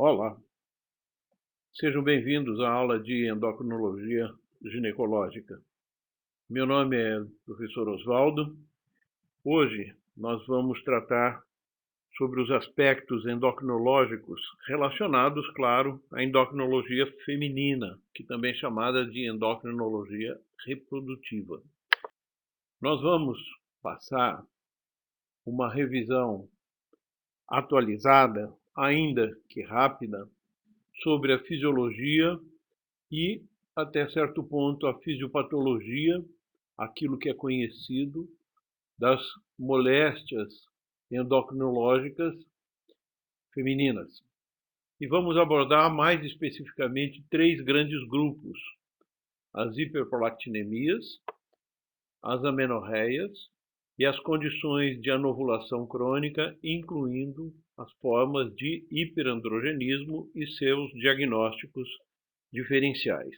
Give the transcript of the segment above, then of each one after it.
Olá, sejam bem-vindos à aula de endocrinologia ginecológica. Meu nome é professor Osvaldo. Hoje nós vamos tratar sobre os aspectos endocrinológicos relacionados, claro, à endocrinologia feminina, que também é chamada de endocrinologia reprodutiva. Nós vamos passar uma revisão atualizada, ainda que rápida, sobre a fisiologia e, até certo ponto, a fisiopatologia, aquilo que é conhecido das moléstias endocrinológicas femininas. E vamos abordar mais especificamente três grandes grupos: as hiperprolactinemias, as amenorreias e as condições de anovulação crônica, incluindo as formas de hiperandrogenismo e seus diagnósticos diferenciais.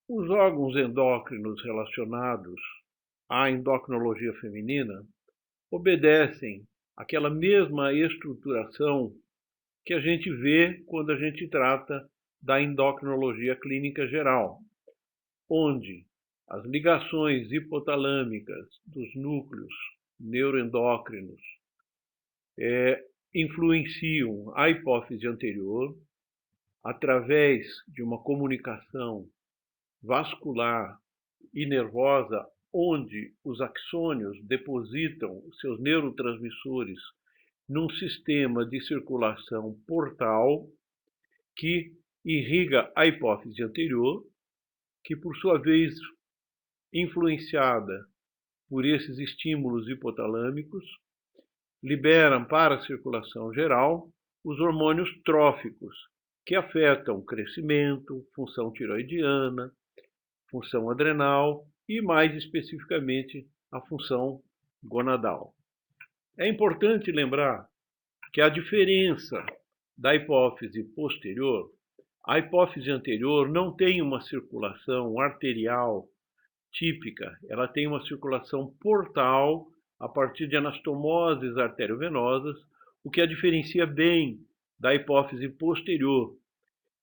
Os órgãos endócrinos relacionados à endocrinologia feminina obedecem àquela mesma estruturação que a gente vê quando a gente trata da endocrinologia clínica geral, onde as ligações hipotalâmicas dos núcleos neuroendócrinos influenciam a hipófise anterior através de uma comunicação vascular e nervosa, onde os axônios depositam os seus neurotransmissores num sistema de circulação portal que irriga a hipófise anterior, que por sua vez, influenciada por esses estímulos hipotalâmicos, liberam para a circulação geral os hormônios tróficos, que afetam crescimento, função tiroidiana, função adrenal e, mais especificamente, a função gonadal. É importante lembrar que a diferença da hipófise posterior, a hipófise anterior não tem uma circulação arterial típica, ela tem uma circulação portal a partir de anastomoses arteriovenosas, o que a diferencia bem da hipófise posterior,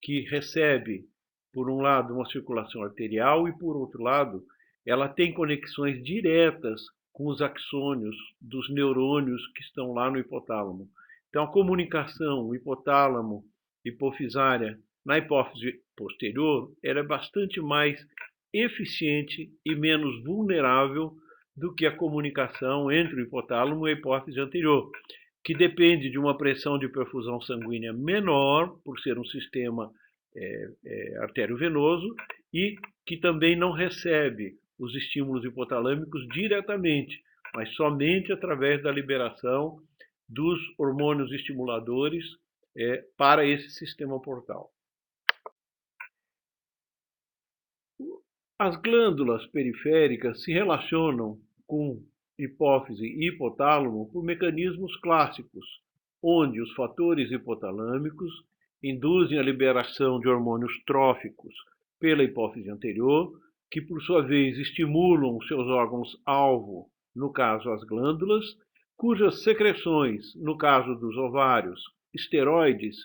que recebe, por um lado, uma circulação arterial e, por outro lado, ela tem conexões diretas com os axônios dos neurônios que estão lá no hipotálamo. Então, a comunicação hipotálamo-hipofisária na hipófise posterior é bastante mais eficiente e menos vulnerável do que a comunicação entre o hipotálamo e a hipófise anterior, que depende de uma pressão de perfusão sanguínea menor, por ser um sistema arteriovenoso, e que também não recebe os estímulos hipotalâmicos diretamente, mas somente através da liberação dos hormônios estimuladores para esse sistema portal. As glândulas periféricas se relacionam com hipófise e hipotálamo por mecanismos clássicos, onde os fatores hipotalâmicos induzem a liberação de hormônios tróficos pela hipófise anterior, que por sua vez estimulam os seus órgãos-alvo, no caso as glândulas, cujas secreções, no caso dos ovários, esteroides,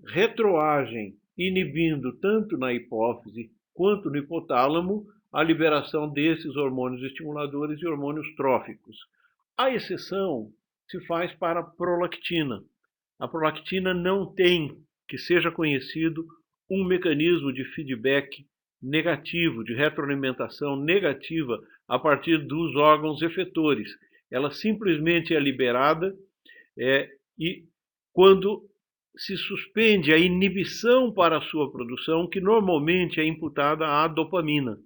retroagem, inibindo tanto na hipófise quanto no hipotálamo a liberação desses hormônios estimuladores e hormônios tróficos. A exceção se faz para a prolactina. A prolactina não tem, que seja conhecido, um mecanismo de feedback negativo, de retroalimentação negativa a partir dos órgãos efetores. Ela simplesmente é liberada e quando se suspende a inibição para a sua produção, que normalmente é imputada à dopamina.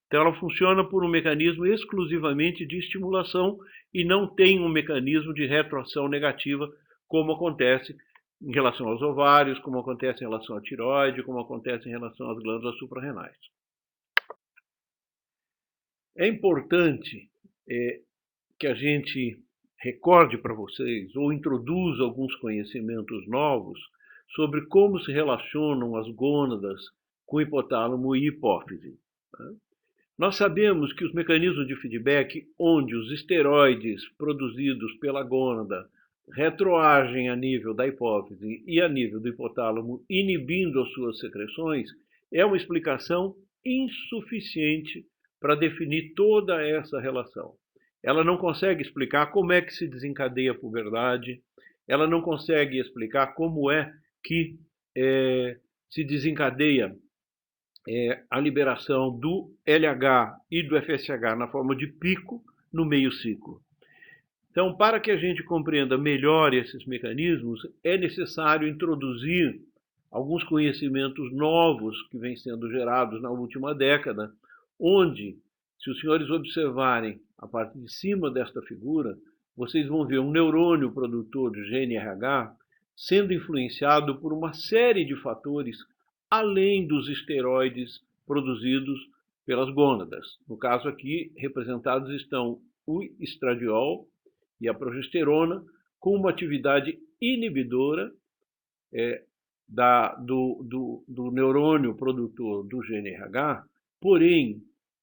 Então ela funciona por um mecanismo exclusivamente de estimulação e não tem um mecanismo de retroação negativa, como acontece em relação aos ovários, como acontece em relação à tireoide, como acontece em relação às glândulas suprarrenais. É importante que a gente recorde para vocês ou introduza alguns conhecimentos novos sobre como se relacionam as gônadas com hipotálamo e hipófise. Nós sabemos que os mecanismos de feedback, onde os esteroides produzidos pela gônada retroagem a nível da hipófise e a nível do hipotálamo, inibindo as suas secreções, é uma explicação insuficiente para definir toda essa relação. Ela não consegue explicar como é que se desencadeia a puberdade, ela não consegue explicar como é que se desencadeia a liberação do LH e do FSH na forma de pico no meio ciclo. Então, para que a gente compreenda melhor esses mecanismos, é necessário introduzir alguns conhecimentos novos que vêm sendo gerados na última década, onde, se os senhores observarem a parte de cima desta figura, vocês vão ver um neurônio produtor de GNRH sendo influenciado por uma série de fatores além dos esteroides produzidos pelas gônadas. No caso aqui, representados estão o estradiol e a progesterona, com uma atividade inibidora do neurônio produtor do GNRH, porém,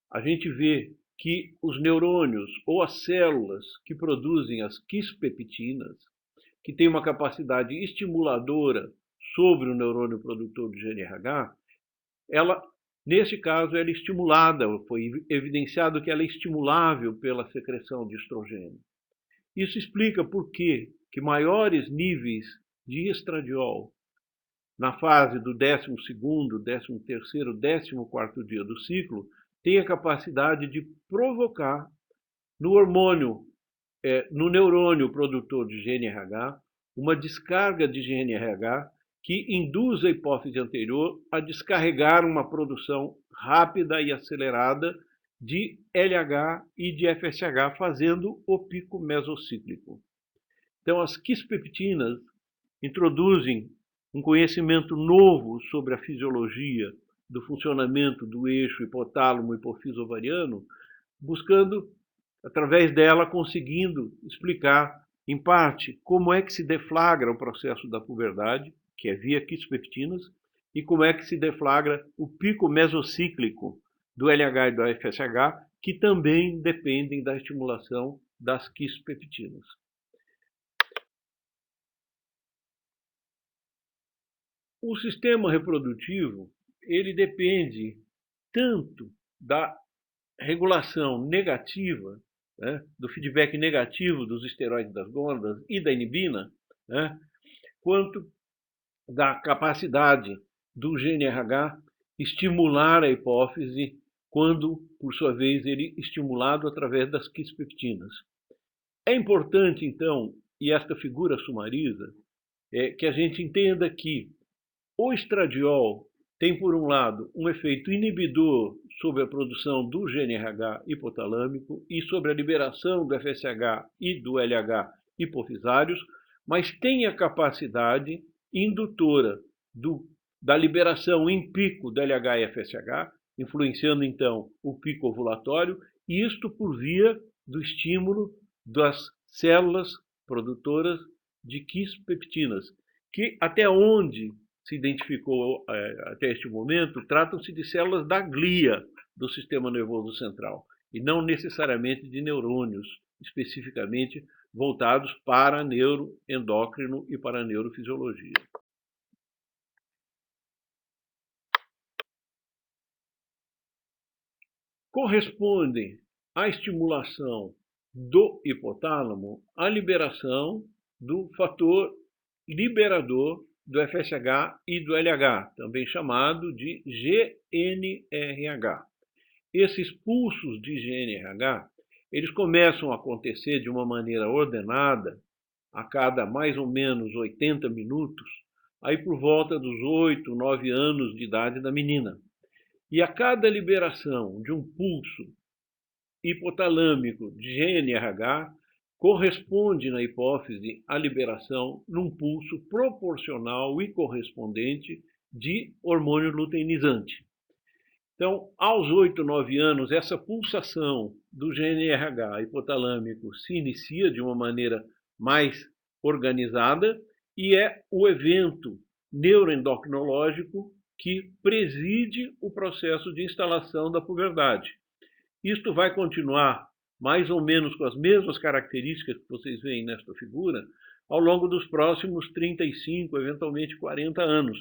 a gente vê que os neurônios ou as células que produzem as quispeptinas, que têm uma capacidade estimuladora sobre o neurônio produtor do GNRH, nesse caso, ela é estimulada, foi evidenciado que ela é estimulável pela secreção de estrogênio. Isso explica por que maiores níveis de estradiol na fase do 12º, 13º, 14º dia do ciclo tem a capacidade de provocar no neurônio produtor de GNRH uma descarga de GNRH que induz a hipófise anterior a descarregar uma produção rápida e acelerada de LH e de FSH, fazendo o pico mesocíclico. Então, as quispeptinas introduzem um conhecimento novo sobre a fisiologia do funcionamento do eixo hipotálamo-hipofise ovariano, buscando, através dela, conseguindo explicar, em parte, como é que se deflagra o processo da puberdade, que é via quispeptinas, e como é que se deflagra o pico mesocíclico do LH e do FSH, que também dependem da estimulação das quispeptinas. O sistema reprodutivo, ele depende tanto da regulação negativa, do feedback negativo dos esteroides das gônadas e da inibina, quanto da capacidade do GNRH estimular a hipófise quando, por sua vez, ele é estimulado através das quispeptinas. É importante, então, e esta figura sumariza, que a gente entenda que o estradiol tem, por um lado, um efeito inibidor sobre a produção do GNRH hipotalâmico e sobre a liberação do FSH e do LH hipofisários, mas tem a capacidade indutora da liberação em pico do LH e FSH, influenciando, então, o pico ovulatório, e isto por via do estímulo das células produtoras de quispeptinas, que, até onde se identificou até este momento, tratam-se de células da glia do sistema nervoso central, e não necessariamente de neurônios, especificamente voltados para neuroendócrino e para a neurofisiologia. Corresponde à estimulação do hipotálamo à liberação do fator liberador do FSH e do LH, também chamado de GNRH. Esses pulsos de GNRH, eles começam a acontecer de uma maneira ordenada, a cada mais ou menos 80 minutos, aí por volta dos 8, 9 anos de idade da menina. E a cada liberação de um pulso hipotalâmico de GNRH, corresponde na hipófise à liberação num pulso proporcional e correspondente de hormônio luteinizante. Então, aos 8, 9 anos, essa pulsação do GNRH hipotalâmico se inicia de uma maneira mais organizada e é o evento neuroendocrinológico que preside o processo de instalação da puberdade. Isto vai continuar mais ou menos com as mesmas características que vocês veem nesta figura, ao longo dos próximos 35, eventualmente 40 anos,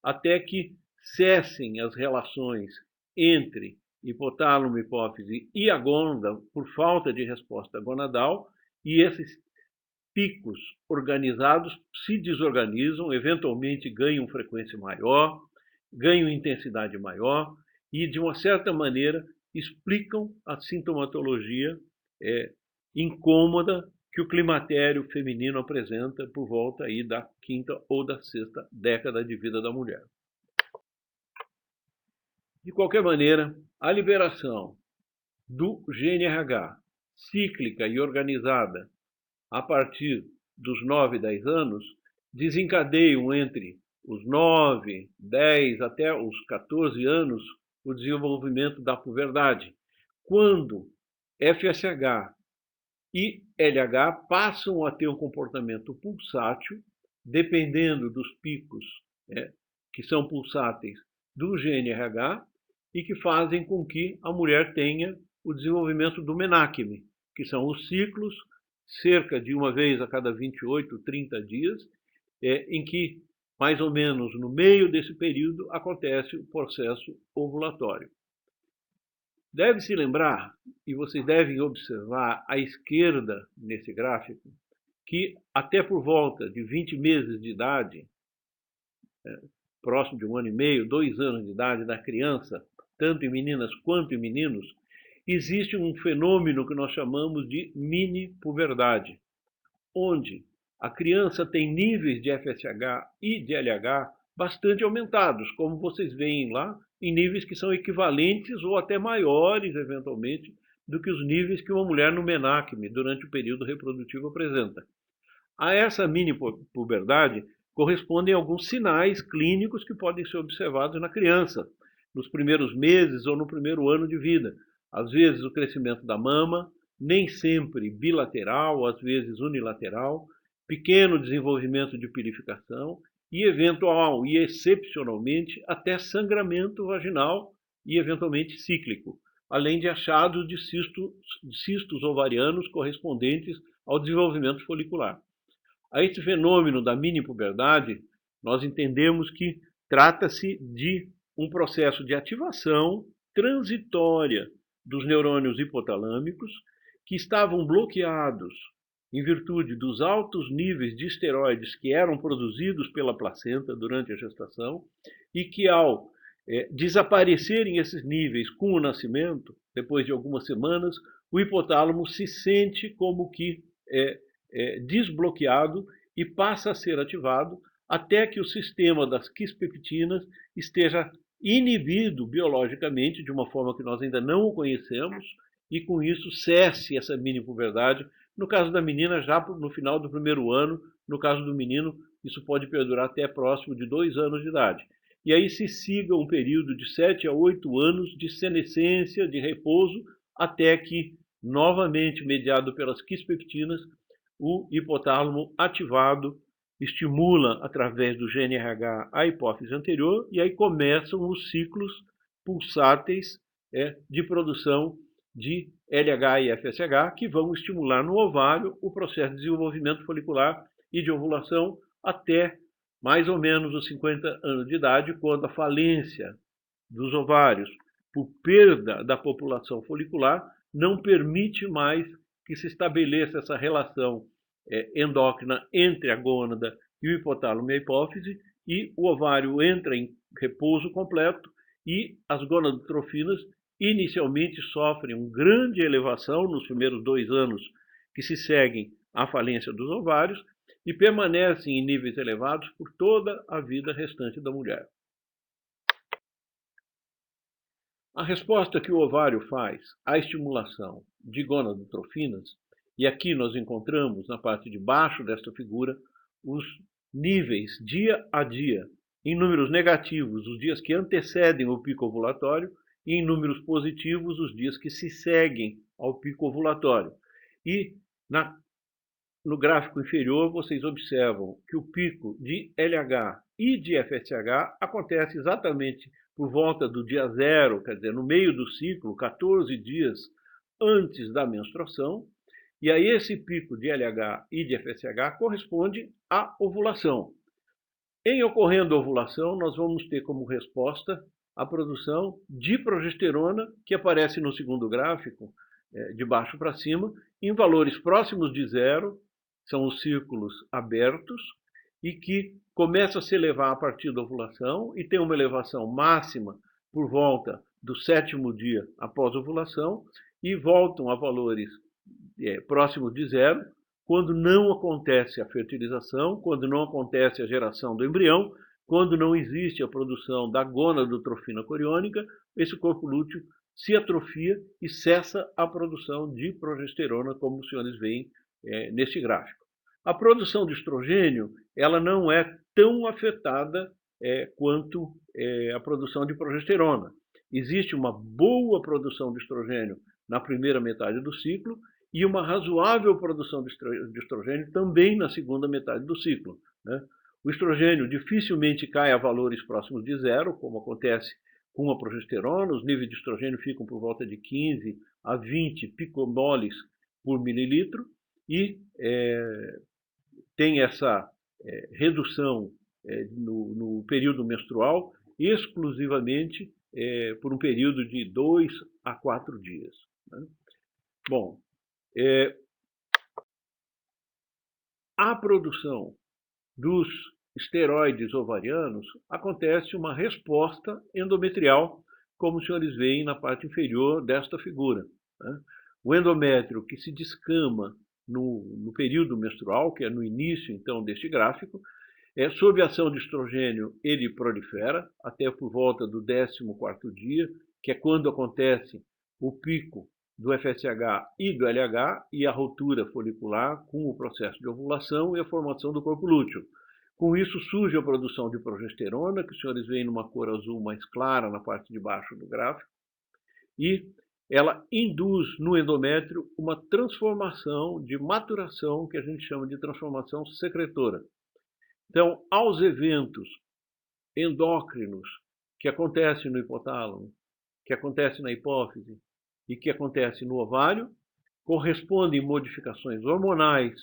até que cessem as relações entre hipotálamo, hipófise e a gônada por falta de resposta gonadal, e esses picos organizados se desorganizam, eventualmente ganham frequência maior, ganham intensidade maior e, de uma certa maneira, explicam a sintomatologia incômoda que o climatério feminino apresenta por volta aí da 5ª ou da 6ª década de vida da mulher. De qualquer maneira, a liberação do GNRH cíclica e organizada a partir dos 9, 10 anos desencadeiam entre os 9, 10 até os 14 anos o desenvolvimento da puberdade, quando FSH e LH passam a ter um comportamento pulsátil, dependendo dos picos que são pulsáteis do GNRH e que fazem com que a mulher tenha o desenvolvimento do menacme, que são os ciclos, cerca de uma vez a cada 28, 30 dias, em que, mais ou menos no meio desse período, acontece o processo ovulatório. Deve-se lembrar, e vocês devem observar à esquerda nesse gráfico, que até por volta de 20 meses de idade, próximo de 1 ano e meio, 2 anos de idade da criança, tanto em meninas quanto em meninos, existe um fenômeno que nós chamamos de mini-puberdade, onde a criança tem níveis de FSH e de LH bastante aumentados, como vocês veem lá, em níveis que são equivalentes ou até maiores, eventualmente, do que os níveis que uma mulher no menacme, durante o período reprodutivo, apresenta. A essa mini-puberdade correspondem alguns sinais clínicos que podem ser observados na criança, nos primeiros meses ou no primeiro ano de vida. Às vezes o crescimento da mama, nem sempre bilateral, às vezes unilateral, pequeno desenvolvimento de purificação e eventual e excepcionalmente até sangramento vaginal e eventualmente cíclico, além de achados de cistos ovarianos correspondentes ao desenvolvimento folicular. A esse fenômeno da mini-puberdade, nós entendemos que trata-se de um processo de ativação transitória dos neurônios hipotalâmicos que estavam bloqueados em virtude dos altos níveis de esteroides que eram produzidos pela placenta durante a gestação e que, ao desaparecerem esses níveis com o nascimento, depois de algumas semanas, o hipotálamo se sente como que desbloqueado e passa a ser ativado até que o sistema das quispeptinas esteja inibido biologicamente de uma forma que nós ainda não o conhecemos e com isso cesse essa mini-puberdade. No caso da menina, já no final do primeiro ano, no caso do menino, isso pode perdurar até próximo de 2 anos de idade. E aí se siga um período de 7 a 8 anos de senescência, de repouso, até que, novamente mediado pelas quispeptinas, o hipotálamo ativado estimula através do GNRH a hipófise anterior e aí começam os ciclos pulsáteis de produção de LH e FSH que vão estimular no ovário o processo de desenvolvimento folicular e de ovulação até mais ou menos os 50 anos de idade, quando a falência dos ovários por perda da população folicular não permite mais que se estabeleça essa relação endócrina entre a gônada e o hipotálamo e a hipófise, e o ovário entra em repouso completo e as gonadotrofinas inicialmente sofrem uma grande elevação nos primeiros 2 anos que se seguem à falência dos ovários e permanecem em níveis elevados por toda a vida restante da mulher. A resposta que o ovário faz à estimulação de gonadotrofinas, e aqui nós encontramos na parte de baixo desta figura os níveis dia a dia, em números negativos, os dias que antecedem o pico ovulatório, e em números positivos, os dias que se seguem ao pico ovulatório. E no gráfico inferior, vocês observam que o pico de LH e de FSH acontece exatamente por volta do dia zero, quer dizer, no meio do ciclo, 14 dias antes da menstruação, e aí esse pico de LH e de FSH corresponde à ovulação. Em ocorrendo a ovulação, nós vamos ter como resposta a produção de progesterona, que aparece no segundo gráfico, de baixo para cima, em valores próximos de zero, são os círculos abertos, e que começa a se elevar a partir da ovulação e tem uma elevação máxima por volta do 7º dia após a ovulação e voltam a valores próximos de zero quando não acontece a fertilização, quando não acontece a geração do embrião, quando não existe a produção da gonadotrofina coriônica, esse corpo lúteo se atrofia e cessa a produção de progesterona, como os senhores veem neste gráfico. A produção de estrogênio ela não é tão afetada quanto a produção de progesterona. Existe uma boa produção de estrogênio na primeira metade do ciclo e uma razoável produção de estrogênio também na segunda metade do ciclo, né? O estrogênio dificilmente cai a valores próximos de zero, como acontece com a progesterona. Os níveis de estrogênio ficam por volta de 15 a 20 picomoles por mililitro e tem essa redução no período menstrual exclusivamente por um período de 2 a 4 dias. Né? Bom, a produção dos esteroides ovarianos acontece uma resposta endometrial, como os senhores veem na parte inferior desta figura. Né? O endométrio que se descama no período menstrual, que é no início, então, deste gráfico, sob a ação de estrogênio, ele prolifera até por volta do 14º dia, que é quando acontece o pico do FSH e do LH e a ruptura folicular com o processo de ovulação e a formação do corpo lúteo. Com isso surge a produção de progesterona, que os senhores veem numa cor azul mais clara na parte de baixo do gráfico, e ela induz no endométrio uma transformação de maturação, que a gente chama de transformação secretora. Então, aos eventos endócrinos que acontecem no hipotálamo, que acontecem na hipófise e que acontecem no ovário, correspondem modificações hormonais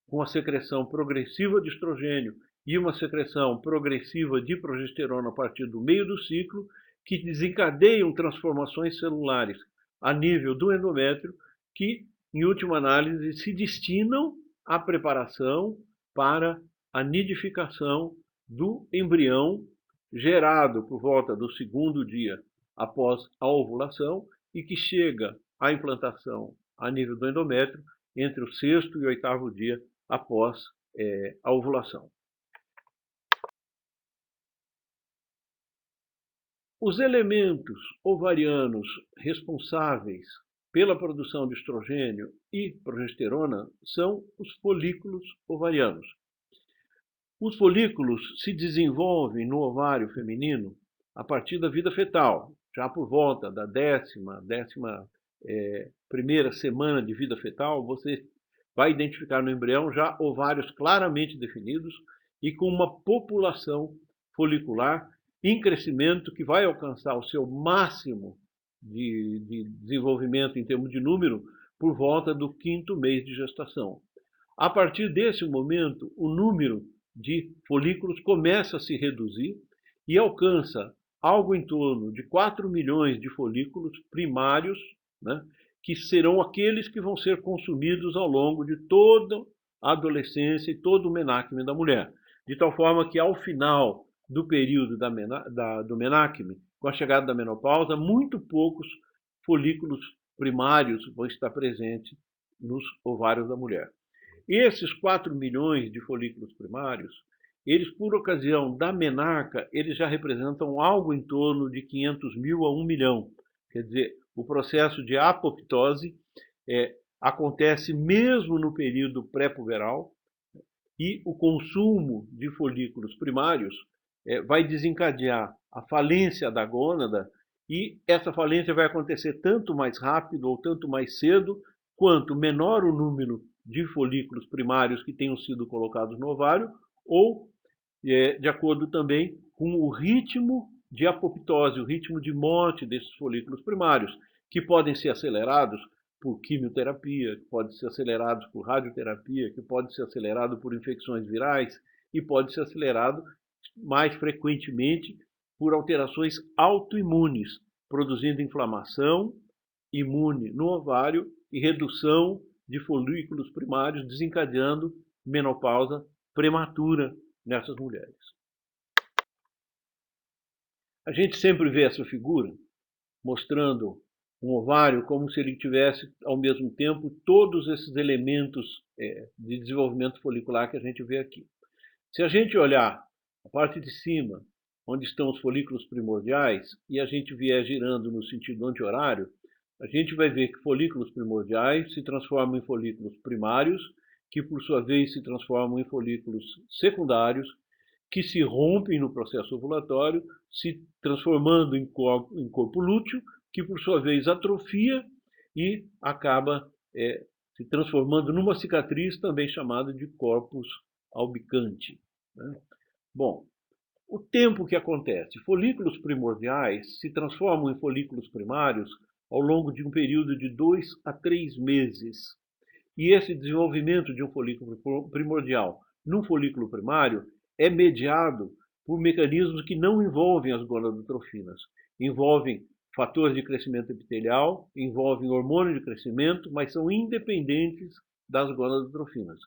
com a secreção progressiva de estrogênio e uma secreção progressiva de progesterona a partir do meio do ciclo, que desencadeiam transformações celulares a nível do endométrio, que, em última análise, se destinam à preparação para a nidificação do embrião gerado por volta do 2º dia após a ovulação e que chega à implantação a nível do endométrio entre o 6º e 8º dia após a ovulação. Os elementos ovarianos responsáveis pela produção de estrogênio e progesterona são os folículos ovarianos. Os folículos se desenvolvem no ovário feminino a partir da vida fetal, já por volta da 11ª semana de vida fetal, você vai identificar no embrião já ovários claramente definidos e com uma população folicular em crescimento que vai alcançar o seu máximo de desenvolvimento em termos de número por volta do 5º mês de gestação. A partir desse momento, o número de folículos começa a se reduzir e alcança algo em torno de 4 milhões de folículos primários, né, que serão aqueles que vão ser consumidos ao longo de toda a adolescência e todo o menacme da mulher. De tal forma que, ao final do período do menacme, com a chegada da menopausa, muito poucos folículos primários vão estar presentes nos ovários da mulher. Esses 4 milhões de folículos primários, eles, por ocasião da menarca, eles já representam algo em torno de 500 mil a 1 milhão. Quer dizer, o processo de apoptose acontece mesmo no período pré-puberal e o consumo de folículos primários vai desencadear a falência da gônada e essa falência vai acontecer tanto mais rápido ou tanto mais cedo, quanto menor o número de folículos primários que tenham sido colocados no ovário ou de acordo também com o ritmo de apoptose, o ritmo de morte desses folículos primários, que podem ser acelerados por quimioterapia, que podem ser acelerados por radioterapia, que pode ser acelerado por infecções virais e pode ser acelerado mais frequentemente por alterações autoimunes, produzindo inflamação imune no ovário e redução de folículos primários, desencadeando menopausa prematura nessas mulheres. A gente sempre vê essa figura mostrando um ovário como se ele tivesse, ao mesmo tempo, todos esses elementos de desenvolvimento folicular que a gente vê aqui. Se a gente olhar a parte de cima, onde estão os folículos primordiais, e a gente vier girando no sentido anti-horário, a gente vai ver que folículos primordiais se transformam em folículos primários, que por sua vez se transformam em folículos secundários, que se rompem no processo ovulatório, se transformando em corpo lúteo, que por sua vez atrofia e acaba se transformando numa cicatriz também chamada de corpus albicante. Né? Bom, o tempo que acontece. Folículos primordiais se transformam em folículos primários ao longo de um período de 2 a 3 meses. E esse desenvolvimento de um folículo primordial num folículo primário é mediado por mecanismos que não envolvem as gonadotrofinas. Envolvem fatores de crescimento epitelial, envolvem hormônio de crescimento, mas são independentes das gonadotrofinas.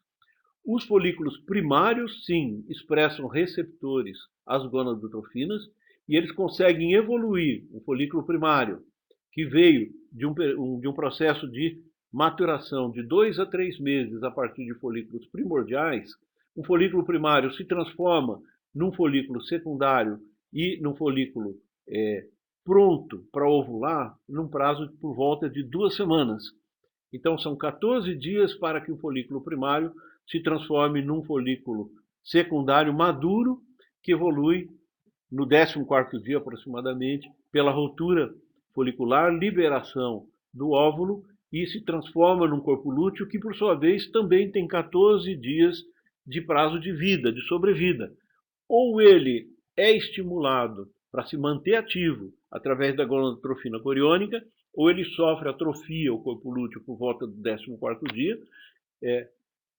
Os folículos primários, sim, expressam receptores às gonadotrofinas e eles conseguem evoluir um folículo primário que veio de um processo de maturação de 2 a 3 meses a partir de folículos primordiais. Um folículo primário se transforma num folículo secundário e num folículo pronto para ovular num prazo por volta de 2 semanas. Então, são 14 dias para que o folículo primário se transforme num folículo secundário maduro, que evolui no 14º dia aproximadamente, pela ruptura folicular, liberação do óvulo, e se transforma num corpo lúteo, que por sua vez também tem 14 dias de prazo de vida, de sobrevida. Ou ele é estimulado para se manter ativo através da gonadotrofina coriônica, ou ele sofre atrofia, o corpo lúteo, por volta do 14º dia,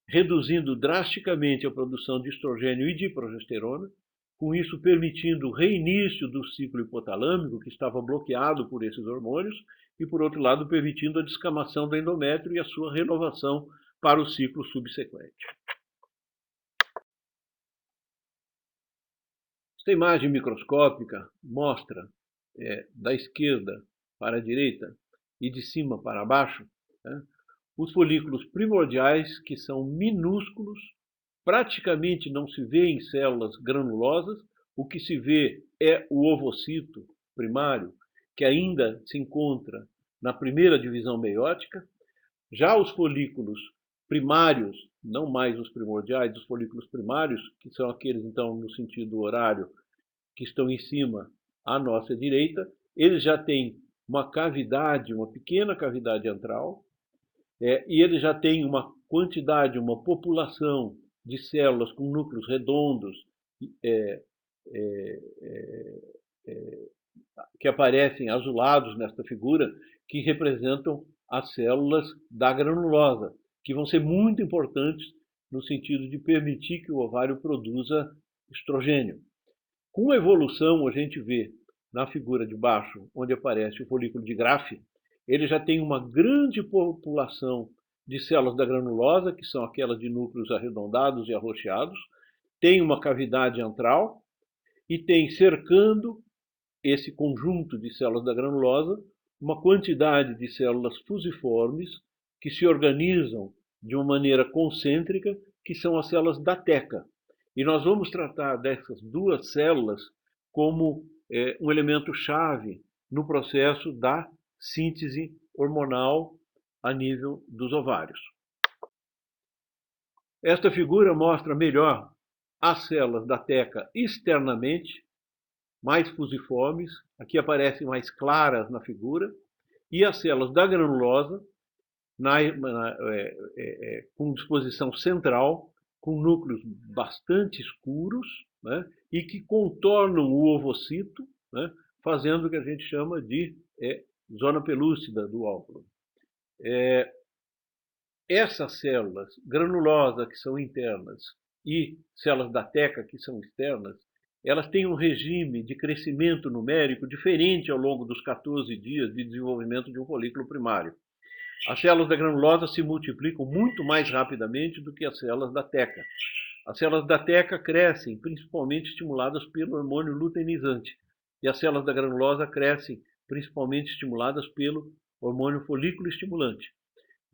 reduzindo drasticamente a produção de estrogênio e de progesterona, com isso permitindo o reinício do ciclo hipotalâmico, que estava bloqueado por esses hormônios, e, por outro lado, permitindo a descamação do endométrio e a sua renovação para o ciclo subsequente. Esta imagem microscópica mostra, da esquerda para a direita e de cima para baixo, os folículos primordiais, que são minúsculos, praticamente não se vê em células granulosas, o que se vê é o ovocito primário, que ainda se encontra na primeira divisão meiótica. Já os folículos primários, não mais os primordiais, os folículos primários, que são aqueles, então, no sentido horário, que estão em cima à nossa direita, eles já têm uma cavidade, uma pequena cavidade antral, e ele já tem uma quantidade, uma população de células com núcleos redondos que aparecem azulados nesta figura, que representam as células da granulosa, que vão ser muito importantes no sentido de permitir que o ovário produza estrogênio. Com a evolução, a gente vê na figura de baixo, onde aparece o folículo de Graafi, ele já tem uma grande população de células da granulosa, que são aquelas de núcleos arredondados e arroxeados, tem uma cavidade antral e tem cercando esse conjunto de células da granulosa uma quantidade de células fusiformes que se organizam de uma maneira concêntrica, que são as células da teca. E nós vamos tratar dessas duas células como um elemento chave no processo da síntese hormonal a nível dos ovários. Esta figura mostra melhor as células da teca externamente, mais fusiformes, aqui aparecem mais claras na figura, e as células da granulosa com disposição central, com núcleos bastante escuros, né, e que contornam o ovocito né, fazendo o que a gente chama de zona pelúcida do óvulo. Essas células granulosas, que são internas, e células da teca, que são externas, elas têm um regime de crescimento numérico diferente ao longo dos 14 dias de desenvolvimento de um folículo primário. As células da granulosa se multiplicam muito mais rapidamente do que as células da teca. As células da teca crescem principalmente estimuladas pelo hormônio luteinizante, e as células da granulosa crescem principalmente estimuladas pelo hormônio folículo estimulante.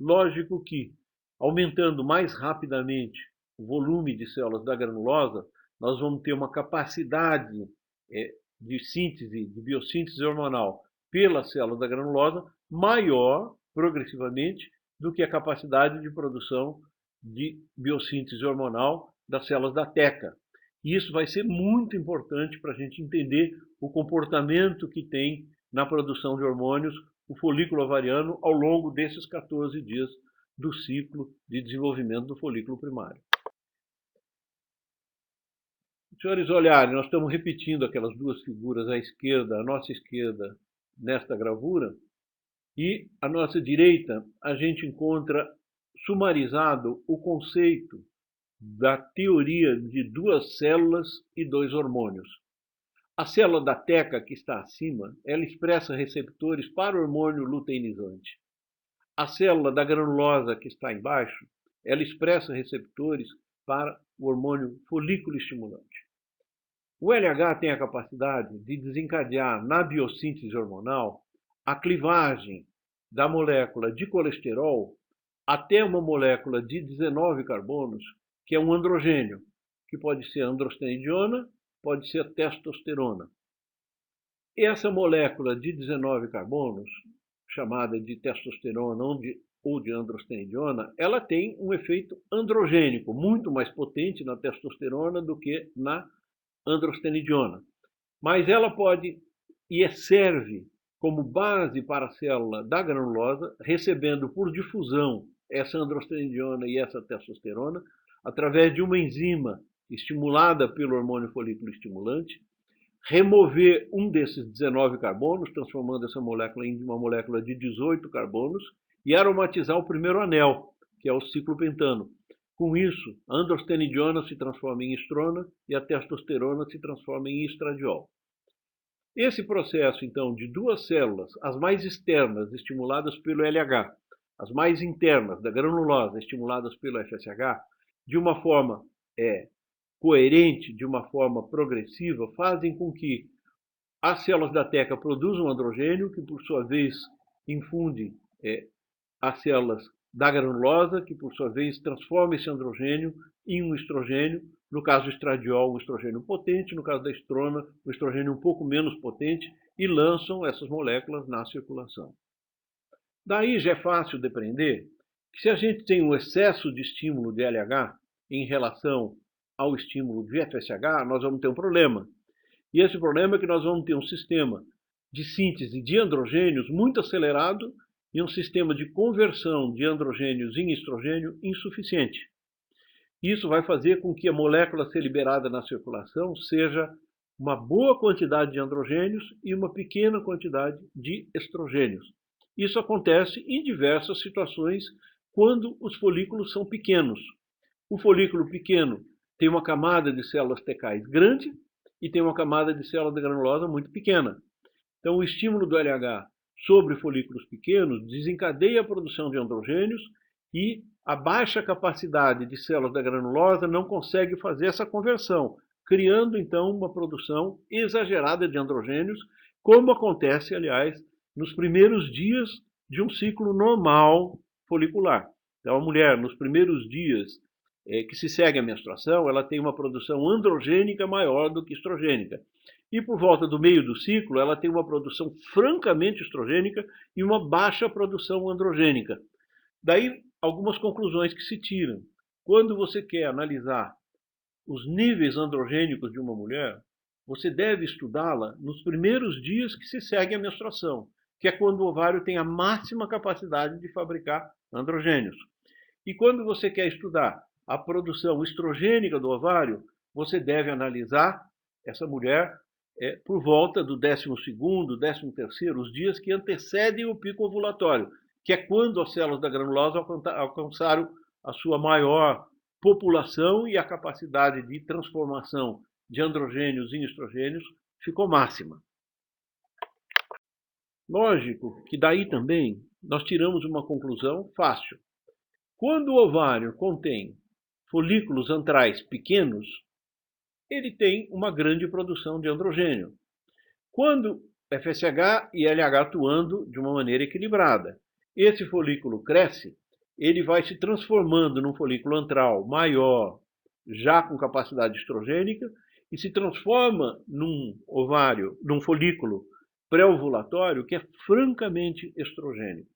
Lógico que, aumentando mais rapidamente o volume de células da granulosa, nós vamos ter uma capacidade de síntese, de biossíntese hormonal pelas células da granulosa maior, progressivamente, do que a capacidade de produção de biossíntese hormonal das células da teca. E isso vai ser muito importante para a gente entender o comportamento que tem na produção de hormônios o folículo ovariano ao longo desses 14 dias do ciclo de desenvolvimento do folículo primário. Senhores, olharem, nós estamos repetindo aquelas duas figuras à esquerda, à nossa esquerda, nesta gravura, e à nossa direita a gente encontra sumarizado o conceito da teoria de duas células e dois hormônios. A célula da teca, que está acima, ela expressa receptores para o hormônio luteinizante. A célula da granulosa, que está embaixo, ela expressa receptores para o hormônio folículo estimulante. O LH tem a capacidade de desencadear na biossíntese hormonal a clivagem da molécula de colesterol até uma molécula de 19 carbonos, que é um androgênio, que pode ser a androstenediona, pode ser a testosterona. Essa molécula de 19 carbonos, chamada de testosterona ou de androstenediona, ela tem um efeito androgênico, muito mais potente na testosterona do que na androstenediona. Mas ela pode e serve como base para a célula da granulosa, recebendo por difusão essa androstenediona e essa testosterona, através de uma enzima estimulada pelo hormônio folículo estimulante, remover um desses 19 carbonos, transformando essa molécula em uma molécula de 18 carbonos, e aromatizar o primeiro anel, que é o ciclopentano. Com isso, a androstenediona se transforma em estrona e a testosterona se transforma em estradiol. Esse processo, então, de duas células, as mais externas estimuladas pelo LH, as mais internas da granulosa estimuladas pelo FSH, de uma forma coerente, de uma forma progressiva, fazem com que as células da teca produzam androgênio, que por sua vez infunde as células da granulosa, que por sua vez transforma esse androgênio em um estrogênio, no caso do estradiol, um estrogênio potente, no caso da estrona, um estrogênio um pouco menos potente, e lançam essas moléculas na circulação. Daí já é fácil depreender que se a gente tem um excesso de estímulo de LH em relação ao estímulo de FSH, nós vamos ter um problema. E esse problema é que nós vamos ter um sistema de síntese de androgênios muito acelerado e um sistema de conversão de androgênios em estrogênio insuficiente. Isso vai fazer com que a molécula a ser liberada na circulação seja uma boa quantidade de androgênios e uma pequena quantidade de estrogênios. Isso acontece em diversas situações quando os folículos são pequenos. O folículo pequeno tem uma camada de células tecais grande e tem uma camada de célula granulosa muito pequena. Então, o estímulo do LH sobre folículos pequenos desencadeia a produção de androgênios e a baixa capacidade de células da granulosa não consegue fazer essa conversão, criando, então, uma produção exagerada de androgênios, como acontece, aliás, nos primeiros dias de um ciclo normal folicular. Então, a mulher, nos primeiros dias que se segue a menstruação, ela tem uma produção androgênica maior do que estrogênica. E por volta do meio do ciclo, ela tem uma produção francamente estrogênica e uma baixa produção androgênica. Daí, algumas conclusões que se tiram. Quando você quer analisar os níveis androgênicos de uma mulher, você deve estudá-la nos primeiros dias que se segue a menstruação, que é quando o ovário tem a máxima capacidade de fabricar androgênios. E quando você quer estudar a produção estrogênica do ovário, você deve analisar essa mulher por volta do 12º, 13º, os dias que antecedem o pico ovulatório, que é quando as células da granulosa alcançaram a sua maior população e a capacidade de transformação de androgênios em estrogênios ficou máxima. Lógico que daí também nós tiramos uma conclusão fácil. Quando o ovário contém folículos antrais pequenos, ele tem uma grande produção de androgênio. Quando FSH e LH atuando de uma maneira equilibrada, esse folículo cresce, ele vai se transformando num folículo antral maior, já com capacidade estrogênica, e se transforma num ovário, num folículo pré-ovulatório que é francamente estrogênico.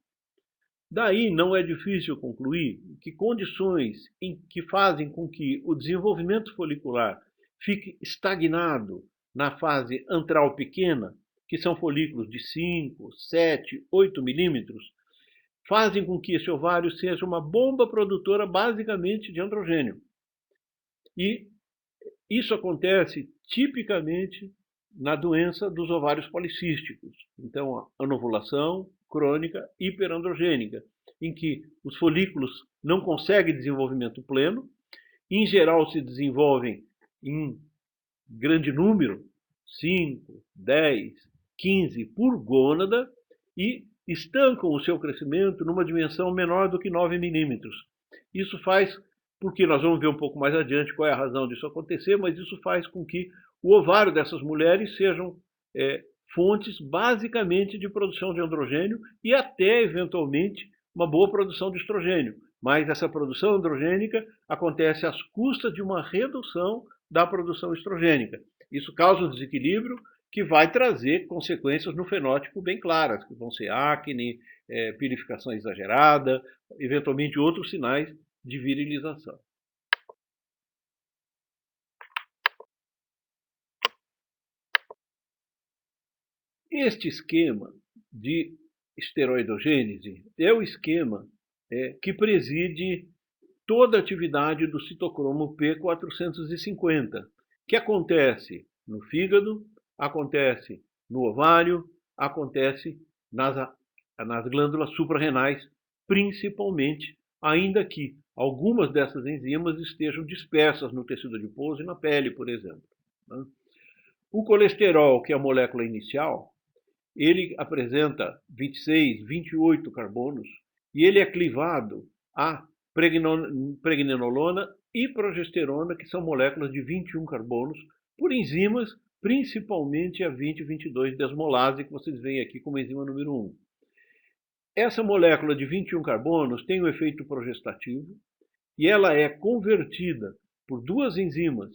Daí não é difícil concluir que condições que fazem com que o desenvolvimento folicular fique estagnado na fase antral pequena, que são folículos de 5, 7, 8 milímetros, fazem com que esse ovário seja uma bomba produtora basicamente de androgênio. E isso acontece tipicamente na doença dos ovários policísticos. Então, a anovulação crônica hiperandrogênica, em que os folículos não conseguem desenvolvimento pleno, em geral se desenvolvem em grande número, 5, 10, 15 por gônada, e estancam o seu crescimento numa dimensão menor do que 9 milímetros. Isso faz, porque nós vamos ver um pouco mais adiante qual é a razão disso acontecer, mas isso faz com que o ovário dessas mulheres sejam fontes basicamente de produção de androgênio e até, eventualmente, uma boa produção de estrogênio. Mas essa produção androgênica acontece às custas de uma redução da produção estrogênica. Isso causa um desequilíbrio que vai trazer consequências no fenótipo bem claras, que vão ser acne, pirificação exagerada, eventualmente outros sinais de virilização. Este esquema de esteroidogênese é o esquema que preside toda a atividade do citocromo P450, que acontece no fígado, acontece no ovário, acontece nas glândulas suprarrenais, principalmente, ainda que algumas dessas enzimas estejam dispersas no tecido adiposo e na pele, por exemplo. O colesterol, que é a molécula inicial, ele apresenta 26, 28 carbonos e ele é clivado a pregnenolona e progesterona, que são moléculas de 21 carbonos, por enzimas, principalmente a 20,22-desmolase, que vocês veem aqui como enzima número 1. Essa molécula de 21 carbonos tem um efeito progestativo e ela é convertida por duas enzimas,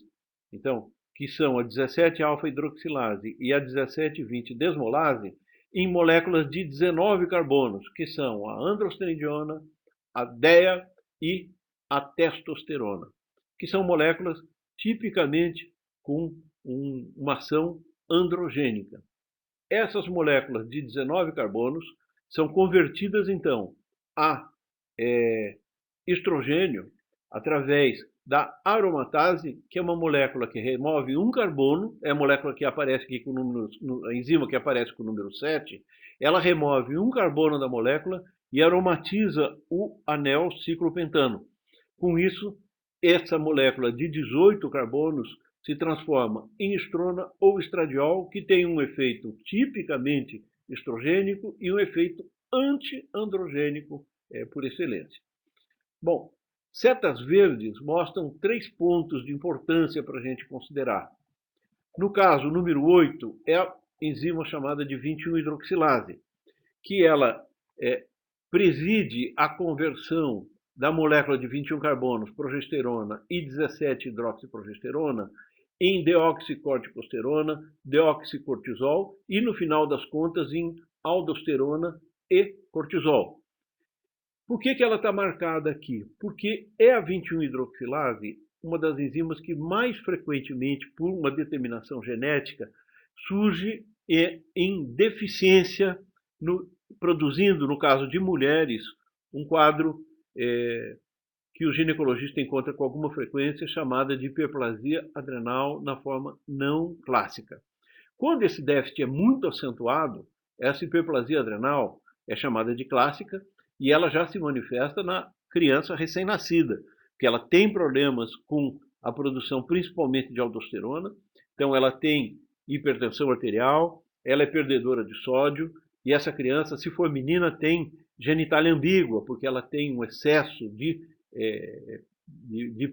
então, que são a 17-alfa-hidroxilase e a 17,20-desmolase, em moléculas de 19 carbonos, que são a androstenediona, a DEA e a testosterona, que são moléculas tipicamente com uma ação androgênica. Essas moléculas de 19 carbonos são convertidas, então, a estrogênio através da aromatase, que é uma molécula que remove um carbono, é a molécula que aparece aqui com o número, a enzima que aparece com o número 7, ela remove um carbono da molécula e aromatiza o anel ciclopentano. Com isso, essa molécula de 18 carbonos se transforma em estrona ou estradiol, que tem um efeito tipicamente estrogênico e um efeito anti-androgênico por excelência. Bom, setas verdes mostram 3 pontos de importância para a gente considerar. No caso, o número 8 é a enzima chamada de 21-hidroxilase, que ela preside a conversão da molécula de 21 carbonos, progesterona e 17-hidroxiprogesterona, em deoxicorticosterona, deoxicortisol e, no final das contas, em aldosterona e cortisol. Por que ela está marcada aqui? Porque é a 21-hidroxilase uma das enzimas que mais frequentemente, por uma determinação genética, surge em deficiência, produzindo, no caso de mulheres, um quadro que o ginecologista encontra com alguma frequência, chamada de hiperplasia adrenal na forma não clássica. Quando esse déficit é muito acentuado, essa hiperplasia adrenal é chamada de clássica e ela já se manifesta na criança recém-nascida, que ela tem problemas com a produção principalmente de aldosterona, então ela tem hipertensão arterial, ela é perdedora de sódio, e essa criança, se for menina, tem genitália ambígua, porque ela tem um excesso de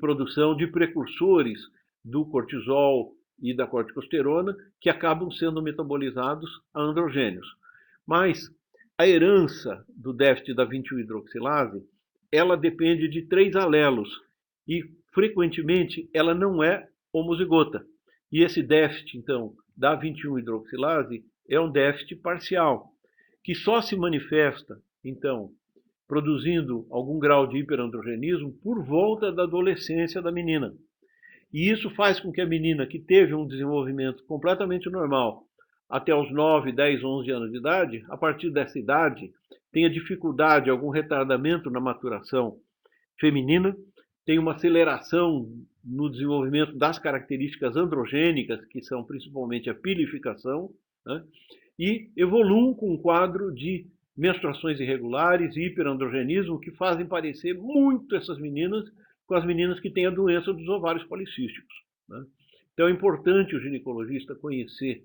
produção de precursores do cortisol e da corticosterona, que acabam sendo metabolizados a androgênios. Mas a herança do déficit da 21-hidroxilase, ela depende de 3 alelos, e frequentemente ela não é homozigota. E esse déficit, então, da 21-hidroxilase é um déficit parcial, que só se manifesta, então, produzindo algum grau de hiperandrogenismo por volta da adolescência da menina. E isso faz com que a menina que teve um desenvolvimento completamente normal até os 9, 10, 11 anos de idade, a partir dessa idade, tenha dificuldade, algum retardamento na maturação feminina, tem uma aceleração no desenvolvimento das características androgênicas, que são principalmente a pilificação, né? E evoluam com um quadro de menstruações irregulares e hiperandrogenismo que fazem parecer muito essas meninas com as meninas que têm a doença dos ovários policísticos, né? Então é importante o ginecologista conhecer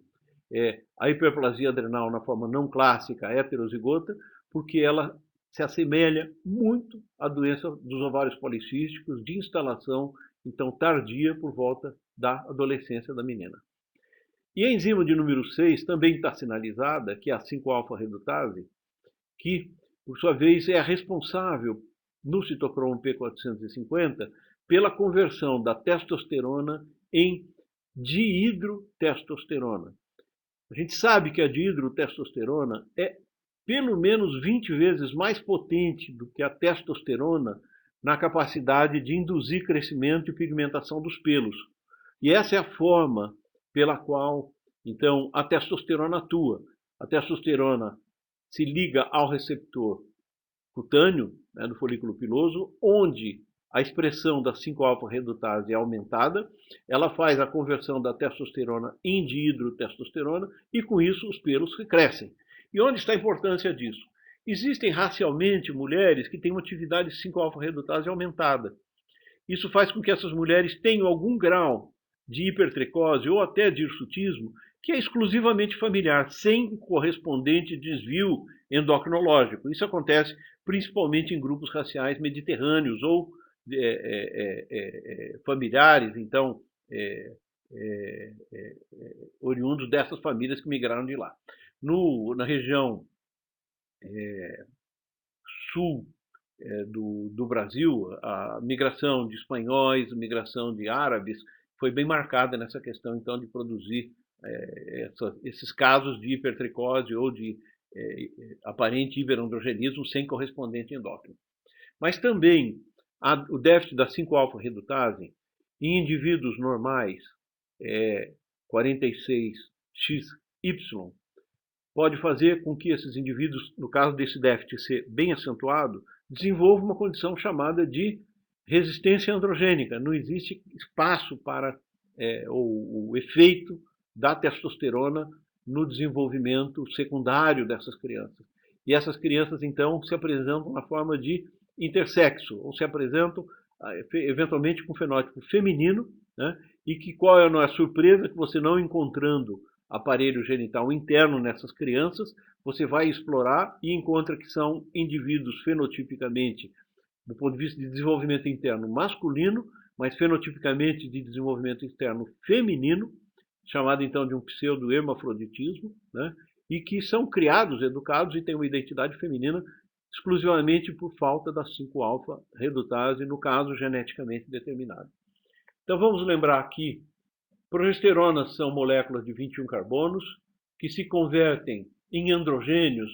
a hiperplasia adrenal na forma não clássica, heterozigota, porque ela se assemelha muito à doença dos ovários policísticos de instalação, então, tardia por volta da adolescência da menina. E a enzima de número 6 também está sinalizada, que é a 5-alfa-redutase, que, por sua vez, é a responsável no citocromo P450 pela conversão da testosterona em dihidrotestosterona. A gente sabe que a dihidrotestosterona é pelo menos 20 vezes mais potente do que a testosterona na capacidade de induzir crescimento e pigmentação dos pelos. E essa é a forma pela qual, então, a testosterona atua. A testosterona se liga ao receptor cutâneo, né, do folículo piloso, onde a expressão da 5-alfa-redutase é aumentada, ela faz a conversão da testosterona em dihidrotestosterona e, com isso, os pelos crescem. E onde está a importância disso? Existem racialmente mulheres que têm uma atividade 5-alfa-redutase aumentada. Isso faz com que essas mulheres tenham algum grau de hipertricose ou até de hirsutismo, que é exclusivamente familiar, sem correspondente desvio endocrinológico. Isso acontece principalmente em grupos raciais mediterrâneos ou familiares, então, oriundos dessas famílias que migraram de lá. Na região sul do Brasil, a migração de espanhóis, a migração de árabes, foi bem marcada nessa questão, então, de produzir esses casos de hipertricose ou de aparente hiperandrogenismo sem correspondente endócrino. Mas também o déficit da 5-alfa-redutase em indivíduos normais, 46XY, pode fazer com que esses indivíduos, no caso desse déficit ser bem acentuado, desenvolvam uma condição chamada de resistência androgênica. Não existe espaço para o efeito da testosterona no desenvolvimento secundário dessas crianças. E essas crianças, então, se apresentam na forma de intersexo, ou se apresentam eventualmente com fenótipo feminino, né? E que qual é a surpresa que você não encontrando aparelho genital interno nessas crianças, você vai explorar e encontra que são indivíduos fenotipicamente, do ponto de vista de desenvolvimento interno masculino, mas fenotipicamente de desenvolvimento externo feminino, chamado então de um pseudo-hermafroditismo, né? E que são criados, educados e têm uma identidade feminina exclusivamente por falta da 5-alfa-redutase, no caso geneticamente determinado. Então vamos lembrar aqui, progesteronas são moléculas de 21 carbonos que se convertem em androgênios,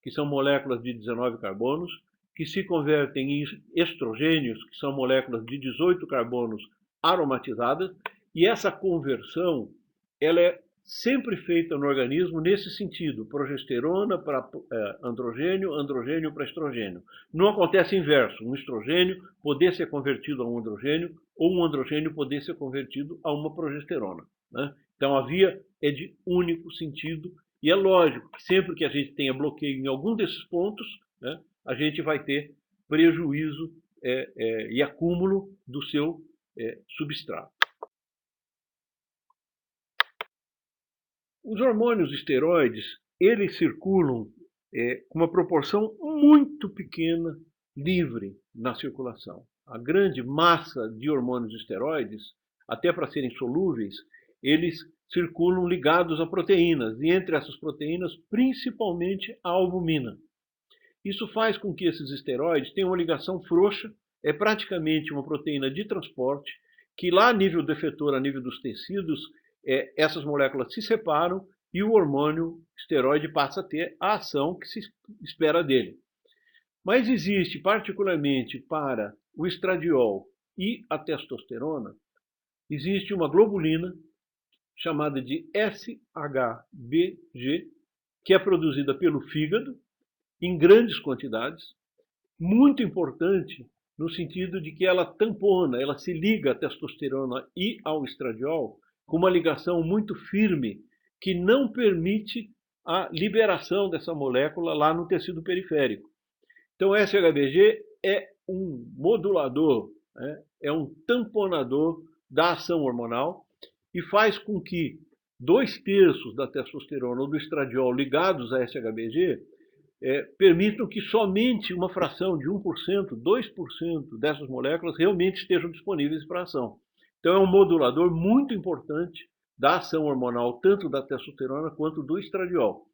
que são moléculas de 19 carbonos, que se convertem em estrogênios, que são moléculas de 18 carbonos aromatizadas, e essa conversão ela é sempre feita no organismo nesse sentido, progesterona para androgênio, androgênio para estrogênio. Não acontece inverso, um estrogênio poder ser convertido a um androgênio ou um androgênio poder ser convertido a uma progesterona, né? Então a via é de único sentido e é lógico que sempre que a gente tenha bloqueio em algum desses pontos, né, a gente vai ter prejuízo e acúmulo do seu substrato. Os hormônios esteroides, eles circulam com uma proporção muito pequena livre na circulação. A grande massa de hormônios esteroides, até para serem solúveis, eles circulam ligados a proteínas, e entre essas proteínas, principalmente a albumina. Isso faz com que esses esteroides tenham uma ligação frouxa, é praticamente uma proteína de transporte, que lá a nível do efetor, a nível dos tecidos, essas moléculas se separam e o hormônio esteroide passa a ter a ação que se espera dele. Mas existe, particularmente para o estradiol e a testosterona, existe uma globulina chamada de SHBG, que é produzida pelo fígado em grandes quantidades, muito importante no sentido de que ela tampona, ela se liga à testosterona e ao estradiol com uma ligação muito firme que não permite a liberação dessa molécula lá no tecido periférico. Então, o SHBG é um modulador, é um tamponador da ação hormonal e faz com que 2/3 da testosterona ou do estradiol ligados a SHBG permitam que somente uma fração de 1%, 2% dessas moléculas realmente estejam disponíveis para ação. Então é um modulador muito importante da ação hormonal, tanto da testosterona quanto do estradiol.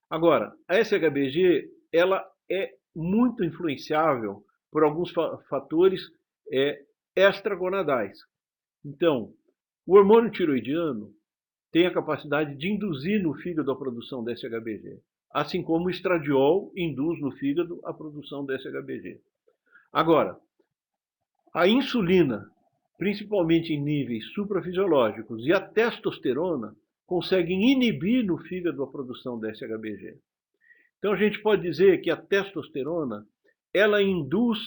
Agora, a SHBG ela é muito influenciável por alguns fatores extragonadais. Então, o hormônio tiroidiano tem a capacidade de induzir no fígado a produção da SHBG, assim como o estradiol induz no fígado a produção da SHBG. Agora, a insulina, principalmente em níveis suprafisiológicos, e a testosterona conseguem inibir no fígado a produção da SHBG. Então a gente pode dizer que a testosterona ela induz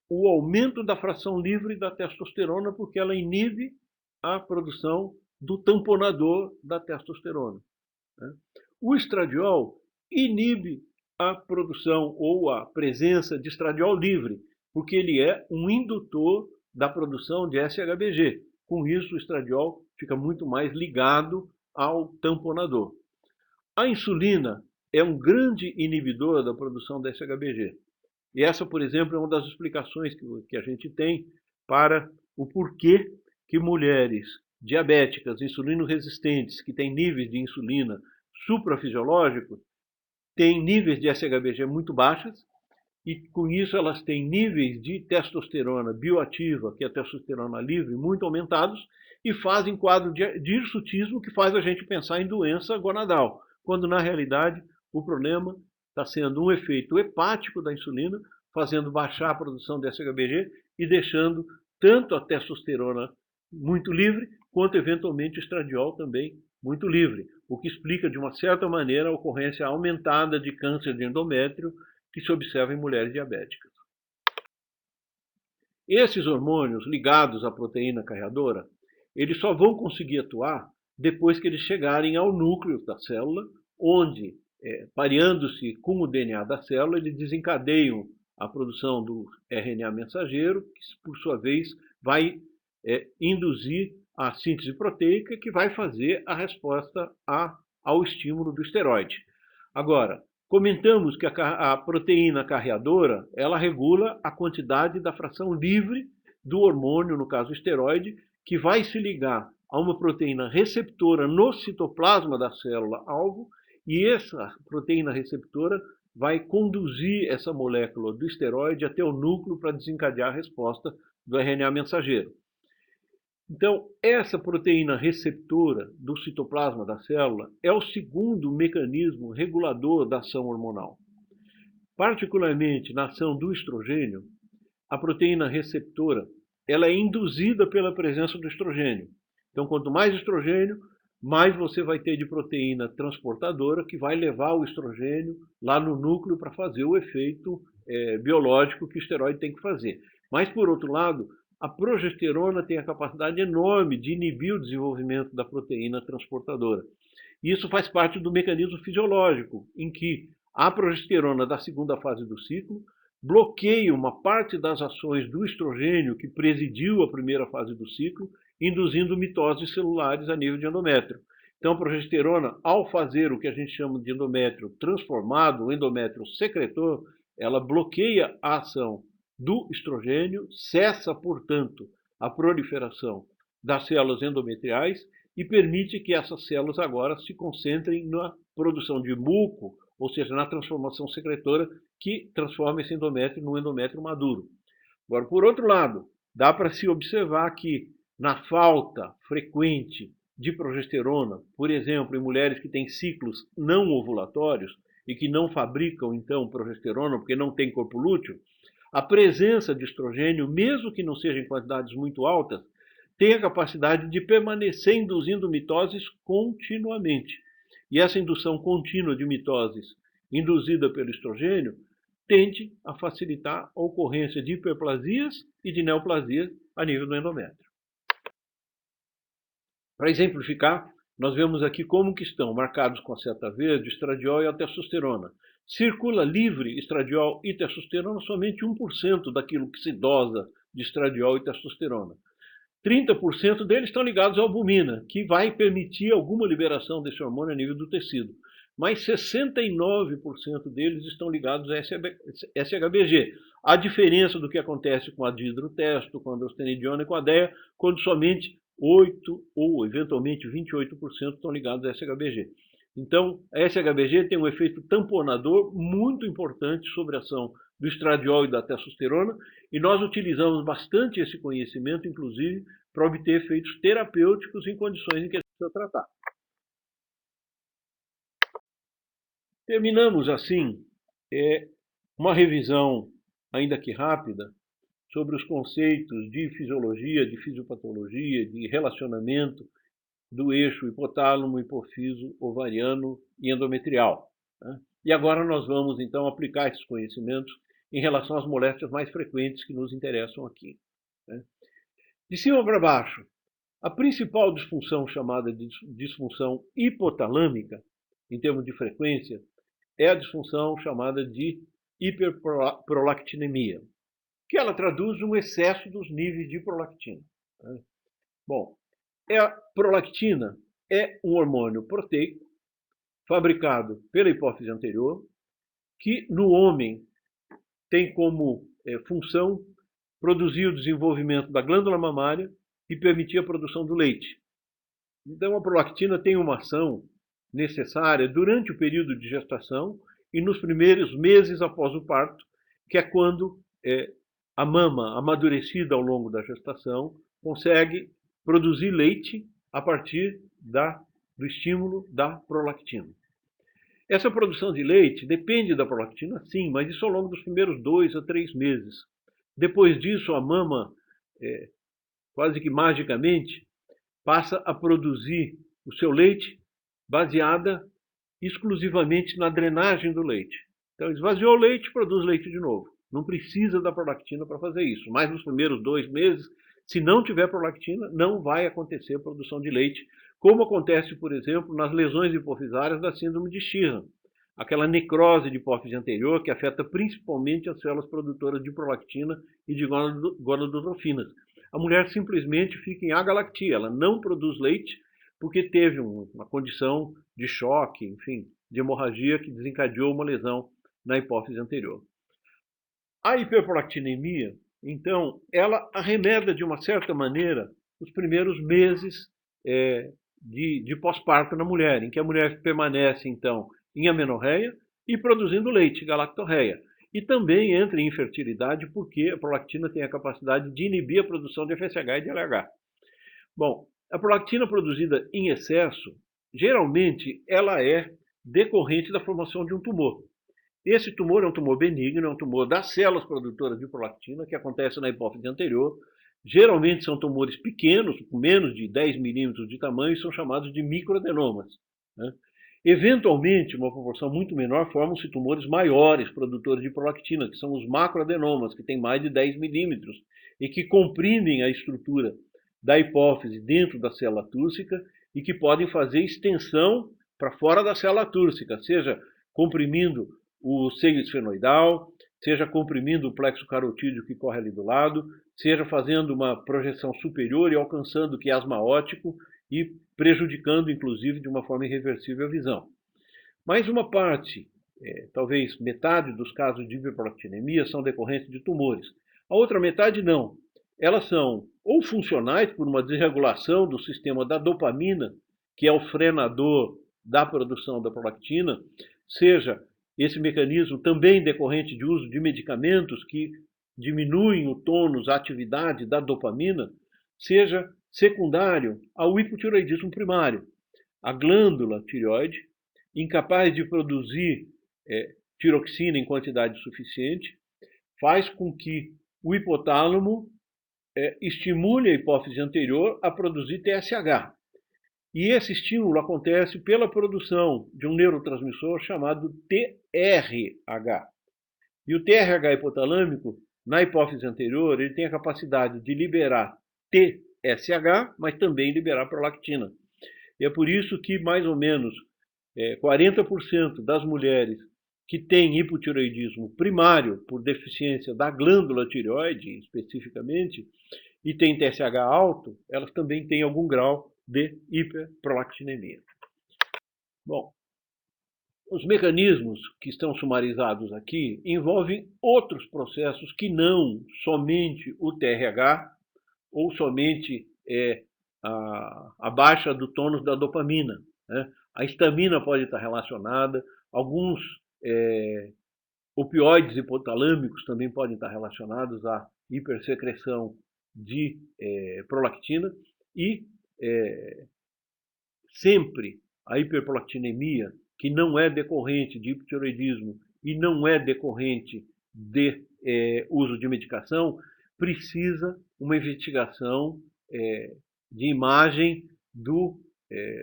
o aumento da fração livre da testosterona porque ela inibe a produção do tamponador da testosterona. O estradiol inibe a produção ou a presença de estradiol livre, porque ele é um indutor da produção de SHBG. Com isso, o estradiol fica muito mais ligado ao tamponador. A insulina é um grande inibidor da produção da SHBG. E essa, por exemplo, é uma das explicações que a gente tem para o porquê que mulheres diabéticas, insulino-resistentes, que têm níveis de insulina suprafisiológicos, têm níveis de SHBG muito baixos, e com isso elas têm níveis de testosterona bioativa, que é a testosterona livre, muito aumentados, e fazem quadro de hirsutismo que faz a gente pensar em doença gonadal, quando na realidade o problema está sendo um efeito hepático da insulina, fazendo baixar a produção de SHBG e deixando tanto a testosterona muito livre, quanto eventualmente o estradiol também muito livre, o que explica de uma certa maneira a ocorrência aumentada de câncer de endométrio que se observa em mulheres diabéticas. Esses hormônios ligados à proteína carreadora, eles só vão conseguir atuar depois que eles chegarem ao núcleo da célula, onde, pareando-se com o DNA da célula, eles desencadeiam a produção do RNA mensageiro, que por sua vez vai induzir a síntese proteica, que vai fazer a resposta ao estímulo do esteroide. Agora, comentamos que a proteína carreadora, ela regula a quantidade da fração livre do hormônio, no caso o esteroide, que vai se ligar a uma proteína receptora no citoplasma da célula-alvo, e essa proteína receptora vai conduzir essa molécula do esteroide até o núcleo para desencadear a resposta do RNA mensageiro. Então, essa proteína receptora do citoplasma da célula é o segundo mecanismo regulador da ação hormonal. Particularmente na ação do estrogênio, a proteína receptora ela é induzida pela presença do estrogênio. Então, quanto mais estrogênio, mais você vai ter de proteína transportadora que vai levar o estrogênio lá no núcleo para fazer o efeito biológico que o esteroide tem que fazer. Mas, por outro lado, a progesterona tem a capacidade enorme de inibir o desenvolvimento da proteína transportadora. E isso faz parte do mecanismo fisiológico, em que a progesterona da segunda fase do ciclo bloqueia uma parte das ações do estrogênio que presidiu a primeira fase do ciclo, induzindo mitoses celulares a nível de endométrio. Então, a progesterona, ao fazer o que a gente chama de endométrio transformado, o endométrio secretor, ela bloqueia a ação do estrogênio, cessa, portanto, a proliferação das células endometriais e permite que essas células agora se concentrem na produção de muco, ou seja, na transformação secretora que transforma esse endométrio num endométrio maduro. Agora, por outro lado, dá para se observar que na falta frequente de progesterona, por exemplo, em mulheres que têm ciclos não ovulatórios e que não fabricam, então, progesterona porque não tem corpo lúteo, a presença de estrogênio, mesmo que não seja em quantidades muito altas, tem a capacidade de permanecer induzindo mitoses continuamente. E essa indução contínua de mitoses induzida pelo estrogênio tende a facilitar a ocorrência de hiperplasias e de neoplasias a nível do endométrio. Para exemplificar, nós vemos aqui como que estão marcados com a seta verde o estradiol e a testosterona. Circula livre estradiol e testosterona somente 1% daquilo que se dosa de estradiol e testosterona. 30% deles estão ligados à albumina, que vai permitir alguma liberação desse hormônio a nível do tecido. Mas 69% deles estão ligados a SHBG. A diferença do que acontece com a dihidrotesto, com a androstenediona e com a DEA, quando somente 8% ou eventualmente 28% estão ligados a SHBG. Então, a SHBG tem um efeito tamponador muito importante sobre a ação do estradiol e da testosterona, e nós utilizamos bastante esse conhecimento, inclusive, para obter efeitos terapêuticos em condições em que a gente precisa tratar. Terminamos, assim, uma revisão, ainda que rápida, sobre os conceitos de fisiologia, de fisiopatologia, de relacionamento do eixo hipotálamo, hipofíso, ovariano e endometrial. E agora nós vamos, então, aplicar esses conhecimentos em relação às moléstias mais frequentes que nos interessam aqui. De cima para baixo, a principal disfunção chamada de disfunção hipotalâmica, em termos de frequência, é a disfunção chamada de hiperprolactinemia, que ela traduz um excesso dos níveis de prolactina. Bom, a prolactina é um hormônio proteico fabricado pela hipófise anterior, que no homem tem como função produzir o desenvolvimento da glândula mamária e permitir a produção do leite. Então, a prolactina tem uma ação necessária durante o período de gestação e nos primeiros meses após o parto, que é quando a mama, amadurecida ao longo da gestação, consegue produzir leite a partir do estímulo da prolactina. Essa produção de leite depende da prolactina, sim, mas isso ao longo dos primeiros 2 a 3 meses. Depois disso, a mama, quase que magicamente, passa a produzir o seu leite baseada exclusivamente na drenagem do leite. Então, esvaziou o leite, produz leite de novo. Não precisa da prolactina para fazer isso. Mas nos primeiros 2 meses, se não tiver prolactina, não vai acontecer a produção de leite, como acontece, por exemplo, nas lesões hipofisárias da síndrome de Sheehan, aquela necrose de hipófise anterior que afeta principalmente as células produtoras de prolactina e de gonadotrofinas. A mulher simplesmente fica em agalactia, ela não produz leite porque teve uma condição de choque, enfim, de hemorragia que desencadeou uma lesão na hipófise anterior. A hiperprolactinemia, então, ela arremeda de uma certa maneira os primeiros meses de pós-parto na mulher, em que a mulher permanece, então, em amenorreia e produzindo leite, galactorreia. E também entra em infertilidade porque a prolactina tem a capacidade de inibir a produção de FSH e de LH. Bom, a prolactina produzida em excesso, geralmente, ela é decorrente da formação de um tumor. Esse tumor é um tumor benigno, é um tumor das células produtoras de prolactina, que acontece na hipófise anterior. Geralmente são tumores pequenos, com menos de 10 milímetros de tamanho, e são chamados de microadenomas. Eventualmente, uma proporção muito menor, formam-se tumores maiores, produtores de prolactina, que são os macroadenomas, que têm mais de 10 milímetros. e que comprimem a estrutura da hipófise dentro da célula túrcica e que podem fazer extensão para fora da célula túrcica, seja comprimindo o seio esfenoidal, seja comprimindo o plexo carotídeo que corre ali do lado, seja fazendo uma projeção superior e alcançando o quiasma óptico e prejudicando, inclusive, de uma forma irreversível a visão. Mas uma parte, talvez metade dos casos de hiperprolactinemia são decorrentes de tumores. A outra metade não. Elas são ou funcionais por uma desregulação do sistema da dopamina, que é o frenador da produção da prolactina, seja esse mecanismo também decorrente de uso de medicamentos que diminuem o tônus, a atividade da dopamina, seja secundário ao hipotireoidismo primário. A glândula tireoide, incapaz de produzir tiroxina em quantidade suficiente, faz com que o hipotálamo estimule a hipófise anterior a produzir TSH. E esse estímulo acontece pela produção de um neurotransmissor chamado TRH. E o TRH hipotalâmico, na hipófise anterior, ele tem a capacidade de liberar TSH, mas também liberar prolactina. E é por isso que mais ou menos 40% das mulheres que têm hipotireoidismo primário, por deficiência da glândula tireoide especificamente, e têm TSH alto, elas também têm algum grau de hiperprolactinemia. Bom, os mecanismos que estão sumarizados aqui envolvem outros processos que não somente o TRH ou somente a baixa do tônus da dopamina, né? A histamina pode estar relacionada, alguns opioides hipotalâmicos também podem estar relacionados à hipersecreção de prolactina e sempre a hiperprolactinemia, que não é decorrente de hipotireoidismo e não é decorrente de uso de medicação, precisa uma investigação de imagem do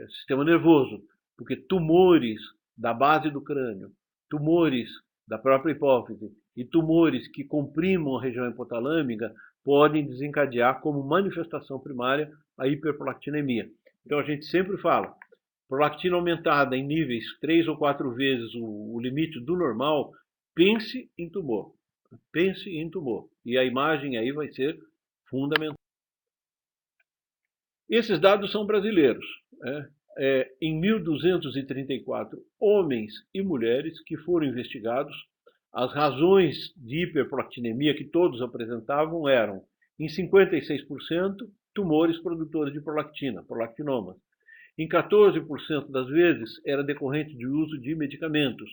sistema nervoso, porque tumores da base do crânio, tumores da própria hipófise e tumores que comprimam a região hipotalâmica podem desencadear como manifestação primária a hiperprolactinemia. Então a gente sempre fala, prolactina aumentada em níveis 3 ou 4 vezes o limite do normal, pense em tumor. Pense em tumor. E a imagem aí vai ser fundamental. Esses dados são brasileiros. Em 1.234 homens e mulheres que foram investigados, as razões de hiperprolactinemia que todos apresentavam eram, em 56%, tumores produtores de prolactina, prolactinomas. Em 14% das vezes, era decorrente de uso de medicamentos.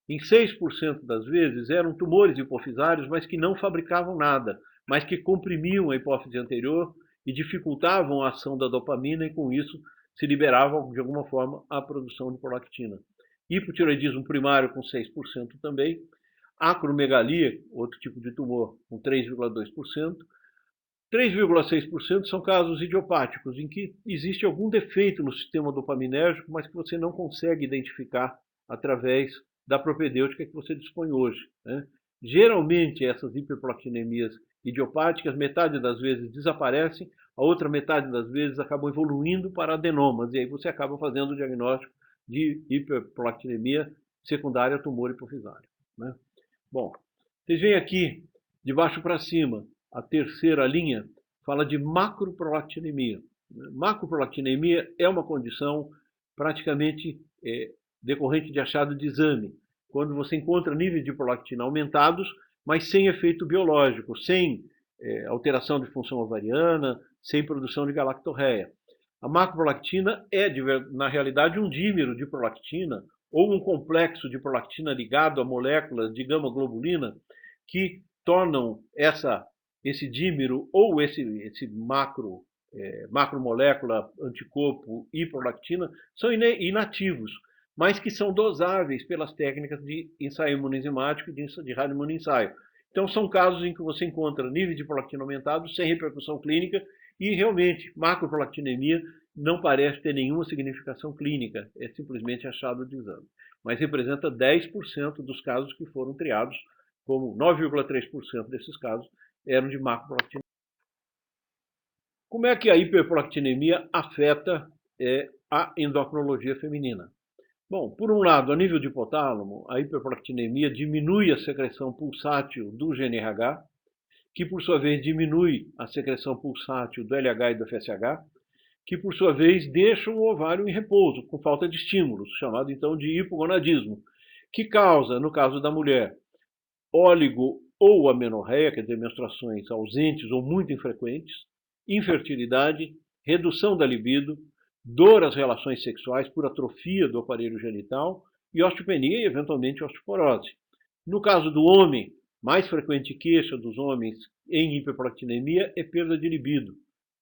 Em 6% das vezes, eram tumores hipofisários, mas que não fabricavam nada, mas que comprimiam a hipófise anterior e dificultavam a ação da dopamina e, com isso, se liberava, de alguma forma, a produção de prolactina. Hipotireoidismo primário com 6% também. Acromegalia, outro tipo de tumor, com 3,2%. 3,6% são casos idiopáticos, em que existe algum defeito no sistema dopaminérgico, mas que você não consegue identificar através da propedêutica que você dispõe hoje, né? Geralmente, essas hiperprolactinemias idiopáticas, metade das vezes desaparecem, a outra metade das vezes acabam evoluindo para adenomas, e aí você acaba fazendo o diagnóstico de hiperprolactinemia secundária a tumor hipofisário, né? Bom, vocês veem aqui, de baixo para cima, a terceira linha fala de macroprolactinemia. Macroprolactinemia é uma condição praticamente decorrente de achado de exame, quando você encontra níveis de prolactina aumentados, mas sem efeito biológico, sem alteração de função ovariana, sem produção de galactorreia. A macroprolactina é, na realidade, um dímero de prolactina ou um complexo de prolactina ligado a moléculas de gama-globulina que tornam esse dímero ou esse macromolécula, anticorpo e prolactina são inativos, mas que são dosáveis pelas técnicas de ensaio imunoenzimático e de radioimunoensaio. Então, são casos em que você encontra níveis de prolactina aumentados sem repercussão clínica e, realmente, macroprolactinemia não parece ter nenhuma significação clínica, é simplesmente achado de exame. Mas representa 10% dos casos que foram triados, como 9,3% desses casos eram de macroprolactinemia. Como é que a hiperprolactinemia afeta a endocrinologia feminina? Bom, por um lado, a nível de hipotálamo, a hiperprolactinemia diminui a secreção pulsátil do GnRH, que por sua vez diminui a secreção pulsátil do LH e do FSH, que por sua vez deixam o ovário em repouso, com falta de estímulos, chamado então de hipogonadismo, que causa, no caso da mulher, óligo ou amenorreia, quer dizer, menstruações ausentes ou muito infrequentes, infertilidade, redução da libido, dor às relações sexuais por atrofia do aparelho genital e osteopenia e, eventualmente, osteoporose. No caso do homem, mais frequente queixa dos homens em hiperprolactinemia é perda de libido,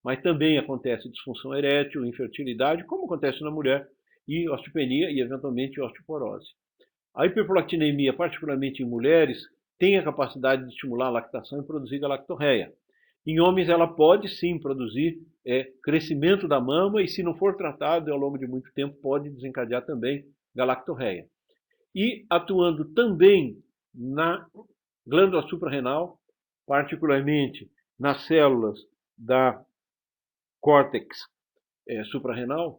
mas também acontece disfunção erétil, infertilidade, como acontece na mulher, e osteopenia e, eventualmente, osteoporose. A hiperprolactinemia, particularmente em mulheres, tem a capacidade de estimular a lactação e produzir galactorreia. Em homens, ela pode sim produzir crescimento da mama e, se não for tratado ao longo de muito tempo, pode desencadear também galactorreia. E atuando também na glândula suprarrenal, particularmente nas células da córtex suprarrenal,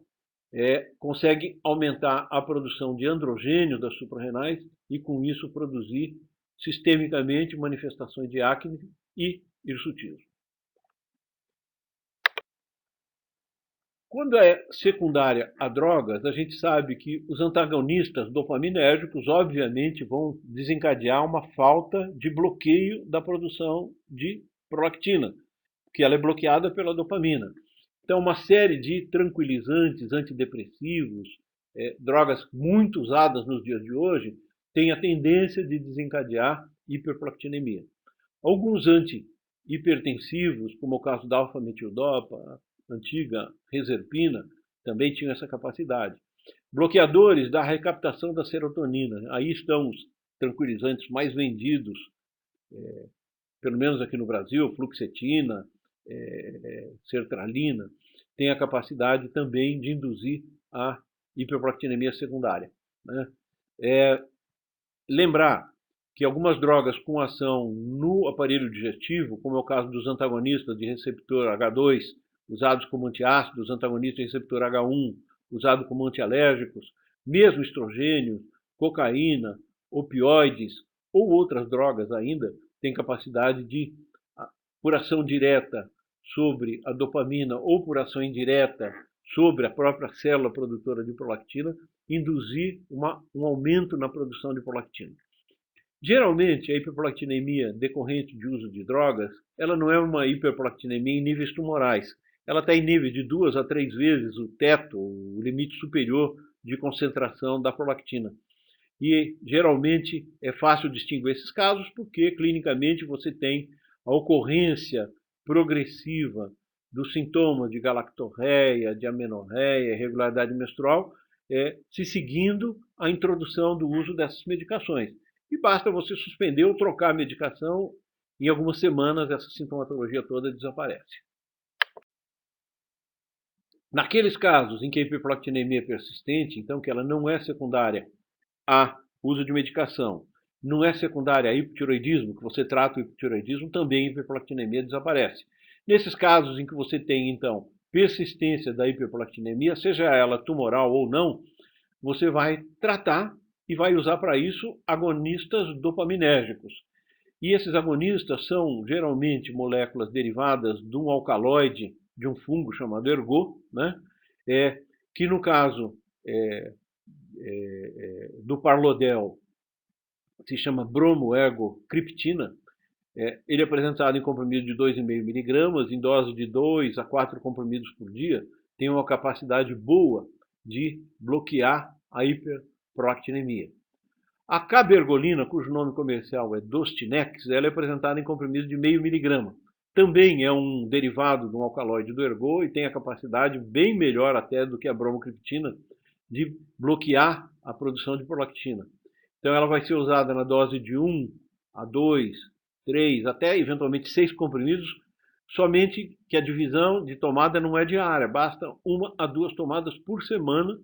consegue aumentar a produção de androgênio das suprarrenais e, com isso, produzir sistemicamente manifestações de acne e hirsutismo. Quando é secundária a drogas, a gente sabe que os antagonistas dopaminérgicos, obviamente, vão desencadear uma falta de bloqueio da produção de prolactina, porque ela é bloqueada pela dopamina. Então, uma série de tranquilizantes, antidepressivos, drogas muito usadas nos dias de hoje, têm a tendência de desencadear hiperprolactinemia. Alguns antihipertensivos, como o caso da alfa-metildopa, antiga reserpina, também tinham essa capacidade. Bloqueadores da recaptação da serotonina. Aí estão os tranquilizantes mais vendidos, pelo menos aqui no Brasil, fluoxetina, sertralina, tem a capacidade também de induzir a hiperprolactinemia secundária. Lembrar que algumas drogas com ação no aparelho digestivo, como é o caso dos antagonistas de receptor H2, usados como antiácidos, antagonistas de receptor H1, usados como antialérgicos, mesmo estrogênios, cocaína, opioides ou outras drogas ainda, têm capacidade de, por ação direta sobre a dopamina ou por ação indireta sobre a própria célula produtora de prolactina, induzir um aumento na produção de prolactina. Geralmente, a hiperprolactinemia decorrente de uso de drogas, ela não é uma hiperprolactinemia em níveis tumorais. Ela está em nível de 2 a 3 vezes o teto, o limite superior de concentração da prolactina. E, geralmente, é fácil distinguir esses casos porque, clinicamente, você tem a ocorrência progressiva dos sintomas de galactorreia, de amenorreia, irregularidade menstrual, se seguindo a introdução do uso dessas medicações. E basta você suspender ou trocar a medicação, em algumas semanas essa sintomatologia toda desaparece. Naqueles casos em que a hiperprolactinemia é persistente, então que ela não é secundária a uso de medicação, não é secundária a hipotiroidismo, que você trata o hipotiroidismo, também a hiperprolactinemia desaparece. Nesses casos em que você tem, então, persistência da hiperprolactinemia, seja ela tumoral ou não, você vai tratar e vai usar para isso agonistas dopaminérgicos. E esses agonistas são geralmente moléculas derivadas de um alcaloide, de um fungo chamado ergot, que no caso do Parlodel se chama bromoergocriptina. Ele é apresentado em comprimido de 2,5 miligramas, em dose de 2 a 4 comprimidos por dia, tem uma capacidade boa de bloquear a hiperprolactinemia. A cabergolina, cujo nome comercial é Dostinex, ela é apresentada em comprimido de 0,5 miligrama. Também é um derivado de um alcaloide do ergot e tem a capacidade bem melhor até do que a bromocriptina de bloquear a produção de prolactina. Então ela vai ser usada na dose de 1 a 2, 3, até eventualmente 6 comprimidos, somente que a divisão de tomada não é diária, basta 1 a 2 tomadas por semana,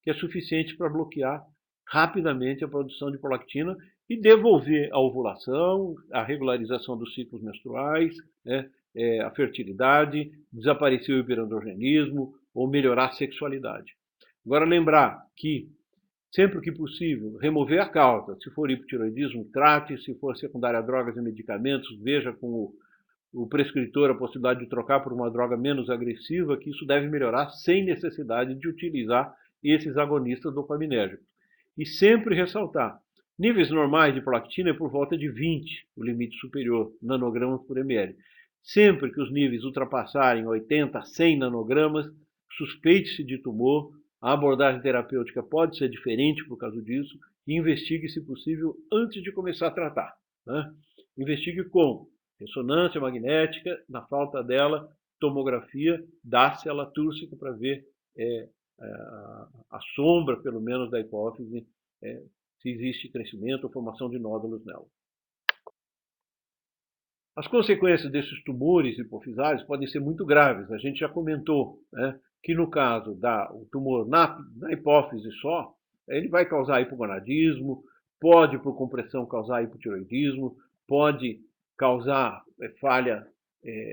que é suficiente para bloquear rapidamente a produção de prolactina e devolver a ovulação, a regularização dos ciclos menstruais, a fertilidade, desaparecer o hiperandrogenismo ou melhorar a sexualidade. Agora, lembrar que, sempre que possível, remover a causa. Se for hipotireoidismo, trate. Se for secundária a drogas e medicamentos, veja com o prescritor a possibilidade de trocar por uma droga menos agressiva, que isso deve melhorar sem necessidade de utilizar esses agonistas dopaminérgicos. E sempre ressaltar, níveis normais de prolactina é por volta de 20, o limite superior, nanogramas por ml. Sempre que os níveis ultrapassarem 80 a 100 nanogramas, suspeite-se de tumor, a abordagem terapêutica pode ser diferente por causa disso, e investigue, se possível, antes de começar a tratar. Né? Investigue com ressonância magnética, na falta dela, tomografia da célula túrcica para ver a sombra, pelo menos, da hipófise, se existe crescimento ou formação de nódulos nela. As consequências desses tumores hipofisários podem ser muito graves. A gente já comentou, né, que no caso do tumor na hipófise só, ele vai causar hipogonadismo, pode, por compressão, causar hipotireoidismo, pode causar falha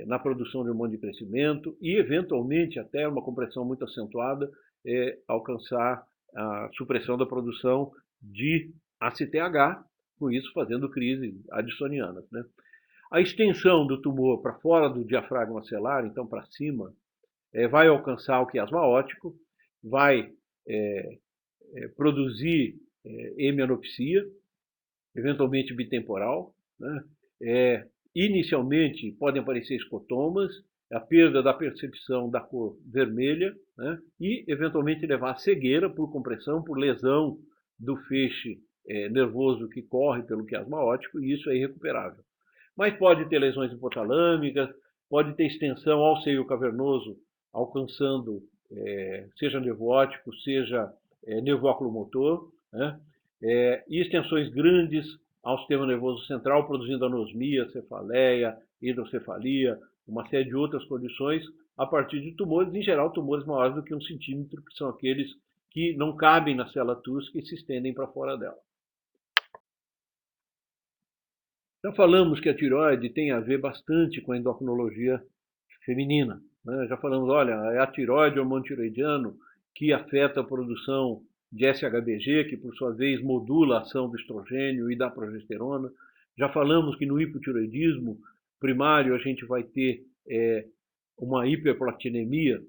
na produção de hormônio de crescimento e, eventualmente, até uma compressão muito acentuada, alcançar a supressão da produção de ACTH, com isso fazendo crises addisonianas. Né? A extensão do tumor para fora do diafragma celular, então para cima, vai alcançar o quiasma óptico, vai produzir hemianopsia, eventualmente bitemporal. Né? Inicialmente podem aparecer escotomas, a perda da percepção da cor vermelha, né? E eventualmente levar a cegueira por compressão, por lesão do feixe nervoso que corre pelo quiasma óptico, e isso é irrecuperável. Mas pode ter lesões hipotalâmicas, pode ter extensão ao seio cavernoso, alcançando, seja nervo óptico, seja nervo oculomotor, né? E extensões grandes ao sistema nervoso central, produzindo anosmia, cefaleia, hidrocefalia, uma série de outras condições, a partir de tumores, em geral, tumores maiores do que 1 centímetro, que são aqueles que não cabem na célula túrcica e se estendem para fora dela. Já falamos que a tireoide tem a ver bastante com a endocrinologia feminina. Né? Já falamos, olha, é a tireoide, o hormônio tiroidiano, que afeta a produção de SHBG, que por sua vez modula a ação do estrogênio e da progesterona. Já falamos que no hipotireoidismo primário a gente vai ter uma hiperprolactinemia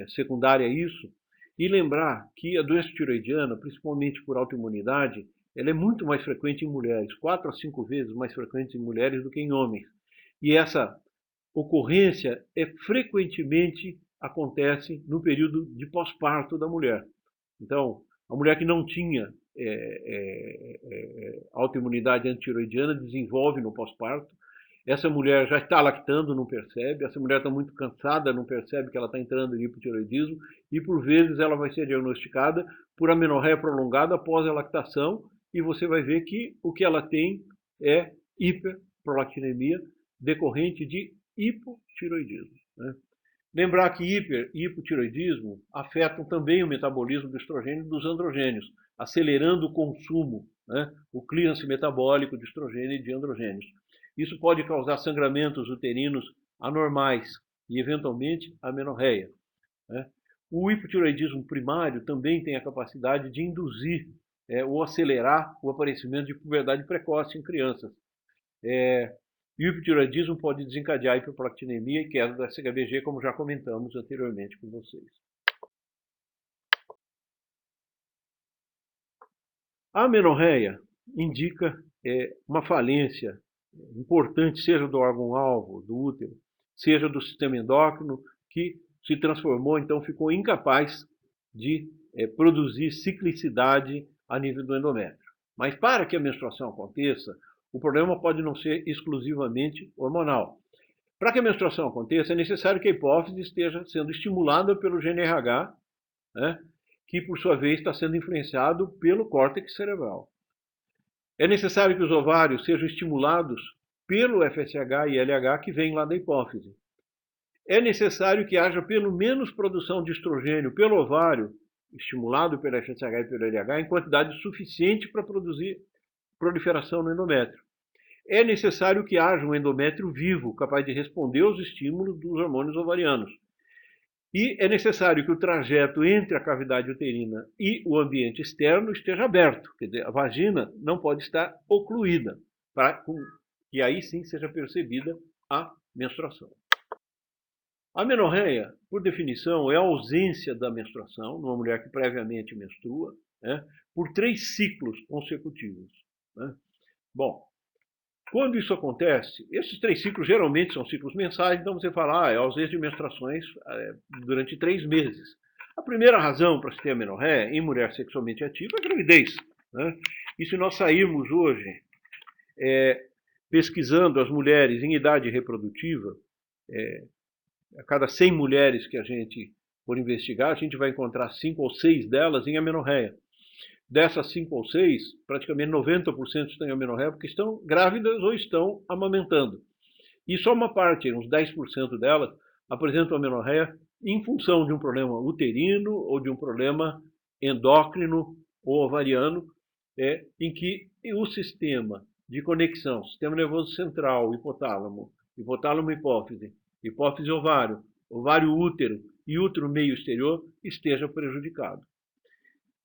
secundária a isso. E lembrar que a doença tiroidiana, principalmente por autoimunidade, ela é muito mais frequente em mulheres, 4 a 5 vezes mais frequente em mulheres do que em homens. E essa ocorrência frequentemente acontece no período de pós-parto da mulher. Então, a mulher que não tinha autoimunidade antitiroidiana desenvolve no pós-parto. Essa mulher já está lactando, não percebe. Essa mulher está muito cansada, não percebe que ela está entrando em hipotireoidismo. E, por vezes, ela vai ser diagnosticada por amenorreia prolongada após a lactação. E você vai ver que o que ela tem é hiperprolactinemia decorrente de hipotireoidismo. Né? Lembrar que hiper e hipotireoidismo afetam também o metabolismo do estrogênio e dos androgênios, acelerando o consumo, né? O clearance metabólico de estrogênio e de androgênios. Isso pode causar sangramentos uterinos anormais e, eventualmente, amenorreia. Né? O hipotireoidismo primário também tem a capacidade de induzir ou acelerar o aparecimento de puberdade precoce em crianças. E o hipotireoidismo pode desencadear hiperprolactinemia e queda da SHBG, como já comentamos anteriormente com vocês. A amenorreia indica uma falência importante, seja do órgão-alvo, do útero, seja do sistema endócrino, que se transformou, então ficou incapaz de produzir ciclicidade a nível do endométrio. Mas para que a menstruação aconteça, o problema pode não ser exclusivamente hormonal. Para que a menstruação aconteça, é necessário que a hipófise esteja sendo estimulada pelo gene RH, né, que por sua vez está sendo influenciado pelo córtex cerebral. É necessário que os ovários sejam estimulados pelo FSH e LH que vem lá da hipófise. É necessário que haja pelo menos produção de estrogênio pelo ovário, estimulado pelo FSH e pelo LH, em quantidade suficiente para produzir proliferação no endométrio. é necessário que haja um endométrio vivo, capaz de responder aos estímulos dos hormônios ovarianos. E é necessário que o trajeto entre a cavidade uterina e o ambiente externo esteja aberto, quer dizer, a vagina não pode estar ocluída, para que aí sim seja percebida a menstruação. A menorreia, por definição, é a ausência da menstruação numa mulher que previamente menstrua, né, por 3 ciclos consecutivos. Né? Bom, quando isso acontece, esses 3 ciclos geralmente são ciclos mensais, então você fala, é ausência de menstruações durante 3 meses. A primeira razão para se ter a menorreia em mulher sexualmente ativa é a gravidez. Né? E se nós sairmos hoje pesquisando as mulheres em idade reprodutiva, a cada 100 mulheres que a gente for investigar, a gente vai encontrar 5 ou 6 delas em amenorreia. Dessas 5 ou 6, praticamente 90% estão em amenorreia porque estão grávidas ou estão amamentando. E só uma parte, uns 10% delas, apresentam amenorreia em função de um problema uterino ou de um problema endócrino ou ovariano, em que o sistema de conexão, sistema nervoso central, hipotálamo, hipotálamo-hipófise, hipófise-ovário, ovário-útero e útero meio exterior esteja prejudicado.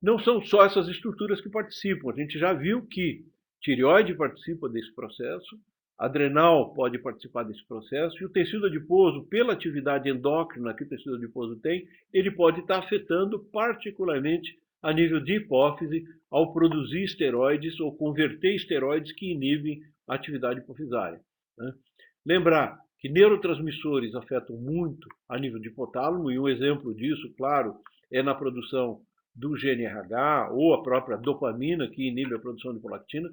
Não são só essas estruturas que participam. A gente já viu que tireoide participa desse processo, adrenal pode participar desse processo, e o tecido adiposo, pela atividade endócrina que o tecido adiposo tem, ele pode estar afetando particularmente a nível de hipófise ao produzir esteroides ou converter esteroides que inibem a atividade hipofisária. Né? Lembrar que neurotransmissores afetam muito a nível de hipotálamo, e um exemplo disso, claro, é na produção do GNRH ou a própria dopamina, que inibe a produção de prolactina.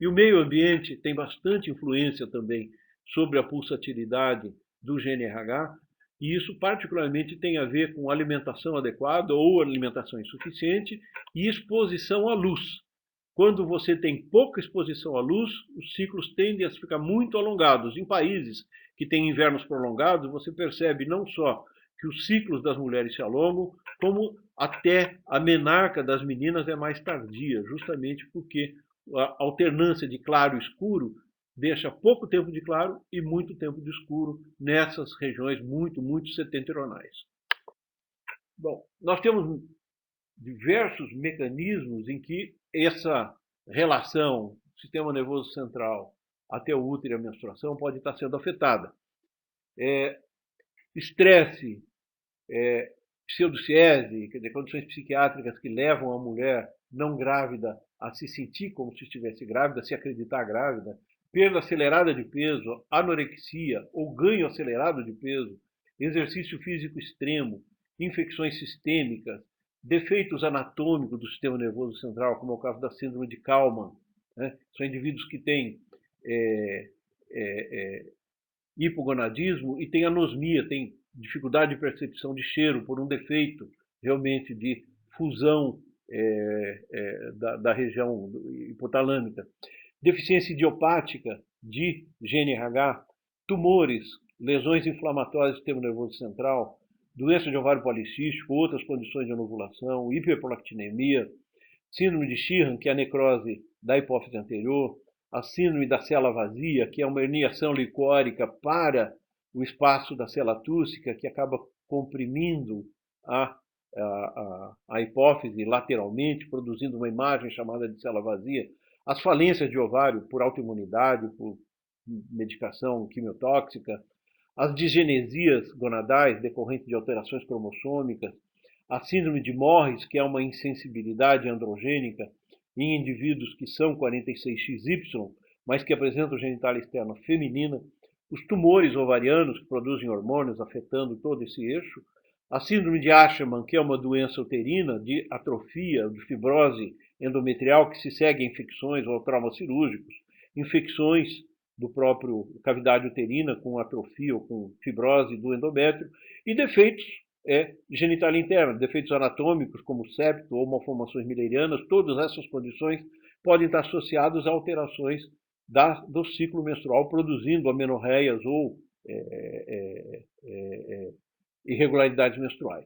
E o meio ambiente tem bastante influência também sobre a pulsatilidade do GNRH, e isso particularmente tem a ver com alimentação adequada ou alimentação insuficiente e exposição à luz. Quando você tem pouca exposição à luz, os ciclos tendem a ficar muito alongados. Em países que têm invernos prolongados, você percebe não só que os ciclos das mulheres se alongam, como até a menarca das meninas é mais tardia, justamente porque a alternância de claro e escuro deixa pouco tempo de claro e muito tempo de escuro nessas regiões muito setentrionais. Bom, nós temos diversos mecanismos em que essa relação sistema nervoso central até o útero e a menstruação pode estar sendo afetada. Estresse, pseudociese, quer dizer, condições psiquiátricas que levam a mulher não grávida a se sentir como se estivesse grávida, se acreditar grávida, perda acelerada de peso, anorexia ou ganho acelerado de peso, exercício físico extremo, infecções sistêmicas, defeitos anatômicos do sistema nervoso central, como é o caso da síndrome de Kallmann. Né? São indivíduos que têm hipogonadismo e têm anosmia, têm dificuldade de percepção de cheiro por um defeito realmente de fusão da região hipotalâmica. Deficiência idiopática de GNRH, tumores, lesões inflamatórias do sistema nervoso central, doença de ovário policístico, outras condições de anovulação, hiperprolactinemia, síndrome de Sheehan, que é a necrose da hipófise anterior, a síndrome da célula vazia, que é uma herniação licórica para o espaço da célula túrcica, que acaba comprimindo a hipófise lateralmente, produzindo uma imagem chamada de célula vazia, as falências de ovário por autoimunidade, por medicação quimiotóxica, as disgenesias gonadais decorrentes de alterações cromossômicas, a síndrome de Morris, que é uma insensibilidade androgênica em indivíduos que são 46XY, mas que apresentam genitália externa feminina, os tumores ovarianos que produzem hormônios afetando todo esse eixo, a síndrome de Asherman, que é uma doença uterina de atrofia, de fibrose endometrial que se segue a infecções ou traumas cirúrgicos, infecções do próprio cavidade uterina com atrofia ou com fibrose do endométrio, e defeitos de genitália interna, defeitos anatômicos como septo ou malformações müllerianas, todas essas condições podem estar associadas a alterações do ciclo menstrual, produzindo amenorreias ou irregularidades menstruais.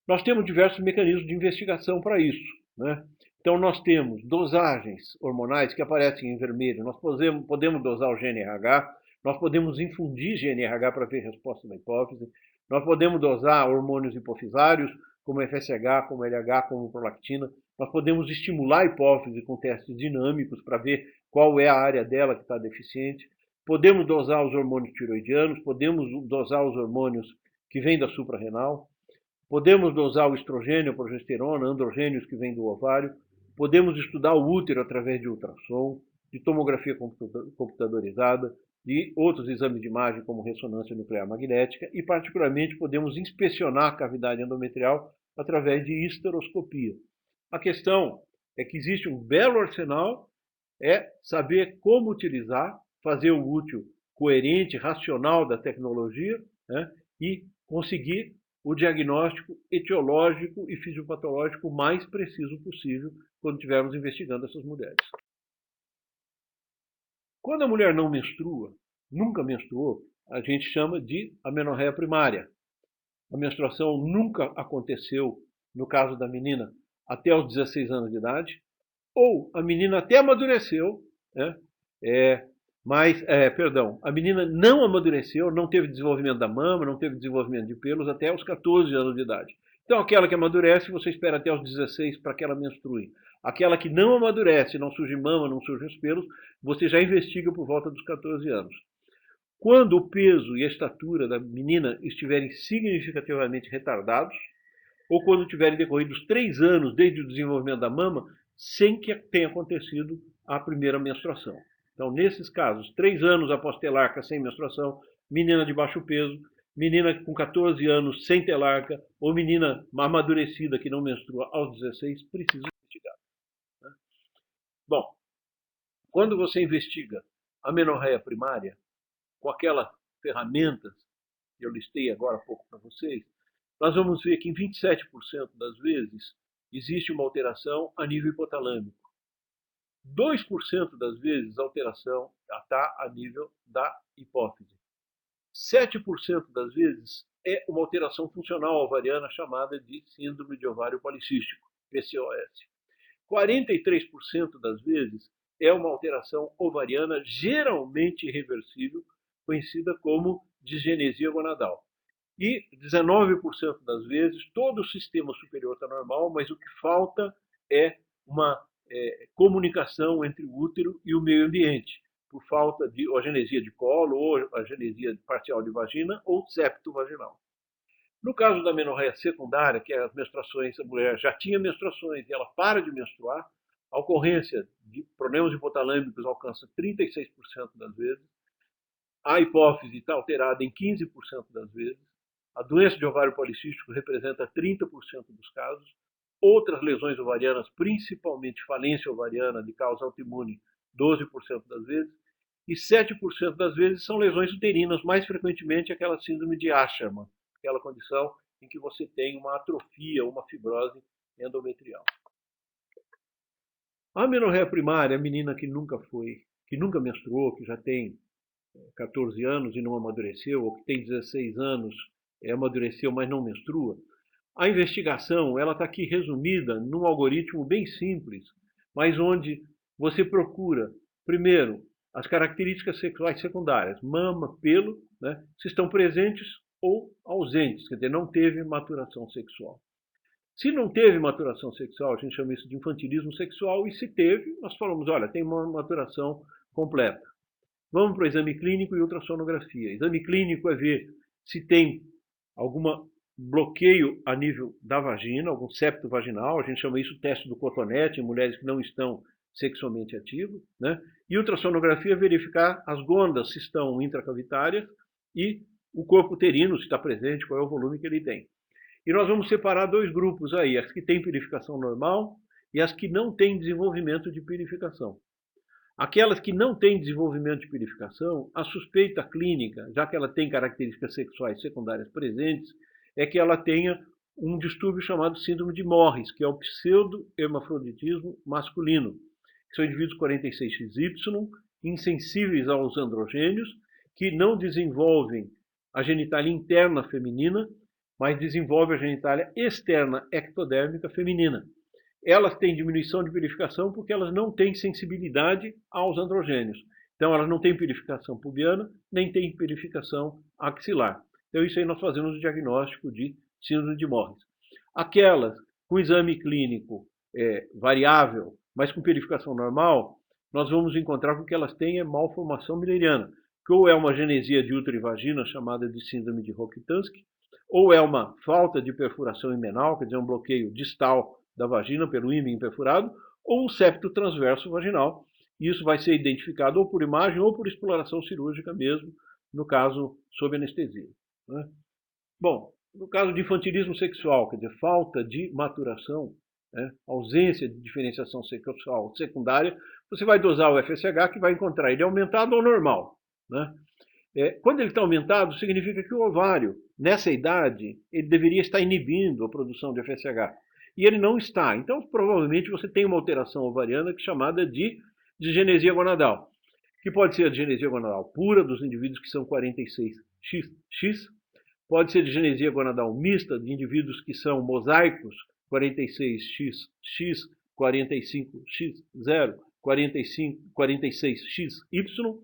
Nós temos diversos mecanismos de investigação para isso. Né? Então, nós temos dosagens hormonais que aparecem em vermelho. Nós podemos dosar o GNRH, nós podemos infundir GNRH para ver resposta da hipófise, nós podemos dosar hormônios hipofisários, como FSH, como LH, como prolactina. Nós podemos estimular a hipófise com testes dinâmicos para ver qual é a área dela que está deficiente. Podemos dosar os hormônios tiroidianos, podemos dosar os hormônios que vêm da suprarrenal, podemos dosar o estrogênio, a progesterona, androgênios que vêm do ovário, podemos estudar o útero através de ultrassom, de tomografia computadorizada, de outros exames de imagem como ressonância nuclear magnética e, particularmente, podemos inspecionar a cavidade endometrial através de histeroscopia. A questão é que existe um belo arsenal, é saber como utilizar, fazer o útil coerente, racional da tecnologia, né, e conseguir o diagnóstico etiológico e fisiopatológico mais preciso possível quando estivermos investigando essas mulheres. Quando a mulher não menstrua, nunca menstruou, a gente chama de amenorreia primária. A menstruação nunca aconteceu, no caso da menina, até os 16 anos de idade, ou a menina até amadureceu, né? A menina não amadureceu, não teve desenvolvimento da mama, não teve desenvolvimento de pelos até os 14 anos de idade. Então, aquela que amadurece, você espera até os 16 para que ela menstrue. Aquela que não amadurece, não surge mama, não surgem os pelos, você já investiga por volta dos 14 anos. Quando o peso e a estatura da menina estiverem significativamente retardados, ou quando tiverem decorrido os 3 anos desde o desenvolvimento da mama, sem que tenha acontecido a primeira menstruação. Então, nesses casos, 3 anos após telarca sem menstruação, menina de baixo peso, menina com 14 anos sem telarca, ou menina amadurecida que não menstrua aos 16, precisa investigar. Bom, quando você investiga a amenorreia primária, com aquelas ferramentas que eu listei agora há pouco para vocês, nós vamos ver que em 27% das vezes existe uma alteração a nível hipotalâmico. 2% das vezes a alteração está a nível da hipófise. 7% das vezes é uma alteração funcional ovariana chamada de síndrome de ovário policístico, PCOS. 43% das vezes é uma alteração ovariana geralmente irreversível, conhecida como disgenesia gonadal. E 19% das vezes todo o sistema superior está normal, mas o que falta é uma comunicação entre o útero e o meio ambiente, por falta de agenesia de colo, ou agenesia parcial de vagina, ou septo vaginal. No caso da amenorreia secundária, que é as menstruações, a mulher já tinha menstruações e ela para de menstruar, a ocorrência de problemas hipotalâmicos alcança 36% das vezes, a hipófise está alterada em 15% das vezes, a doença de ovário policístico representa 30% dos casos, outras lesões ovarianas, principalmente falência ovariana de causa autoimune, 12% das vezes, e 7% das vezes são lesões uterinas, mais frequentemente aquela síndrome de Asherman, aquela condição em que você tem uma atrofia, uma fibrose endometrial. A amenorreia primária, a menina que nunca menstruou, que já tem 14 anos e não amadureceu, ou que tem 16 anos, amadureceu, mas não menstrua, a investigação ela está aqui resumida num algoritmo bem simples, mas onde você procura, primeiro, as características sexuais secundárias, mama, pelo, né, se estão presentes ou ausentes, quer dizer, não teve maturação sexual. Se não teve maturação sexual, a gente chama isso de infantilismo sexual, e se teve, nós falamos, olha, tem uma maturação completa. Vamos para o exame clínico e ultrassonografia. Exame clínico é ver se tem algum bloqueio a nível da vagina, algum septo vaginal, a gente chama isso teste do cotonete, em mulheres que não estão sexualmente ativas, né? E ultrassonografia é verificar as gônadas se estão intracavitárias e o corpo uterino, se está presente, qual é o volume que ele tem. E nós vamos separar 2 grupos aí, as que têm purificação normal e as que não têm desenvolvimento de purificação. Aquelas que não têm desenvolvimento de purificação, a suspeita clínica, já que ela tem características sexuais secundárias presentes, é que ela tenha um distúrbio chamado síndrome de Morris, que é o pseudo-hermafroditismo masculino, que são indivíduos 46XY, insensíveis aos androgênios, que não desenvolvem a genitália interna feminina, mas desenvolvem a genitália externa ectodérmica feminina. elas têm diminuição de purificação porque elas não têm sensibilidade aos androgênios. Então, elas não têm purificação pubiana, nem têm purificação axilar. Então, isso aí nós fazemos o diagnóstico de síndrome de Morris. Aquelas com exame clínico variável, mas com purificação normal, nós vamos encontrar que o que elas têm é malformação mülleriana, que ou é uma genesia de útero e vagina, chamada de síndrome de Rokitansky, ou é uma falta de perfuração himenal, quer dizer, um bloqueio distal da vagina pelo ímen perfurado, ou um septo transverso vaginal. E isso vai ser identificado ou por imagem ou por exploração cirúrgica mesmo, no caso, sob anestesia. Né? Bom, no caso de infantilismo sexual, quer dizer, falta de maturação, ausência de diferenciação sexual secundária, você vai dosar o FSH, que vai encontrar ele aumentado ou normal. Né? Quando ele está aumentado, significa que o ovário, nessa idade, ele deveria estar inibindo a produção de FSH. E ele não está. Então, provavelmente, você tem uma alteração ovariana chamada de disgenesia gonadal, que pode ser a disgenesia gonadal pura, dos indivíduos que são 46XX, pode ser disgenesia gonadal mista, de indivíduos que são mosaicos, 46XX, 45X0, 46XY,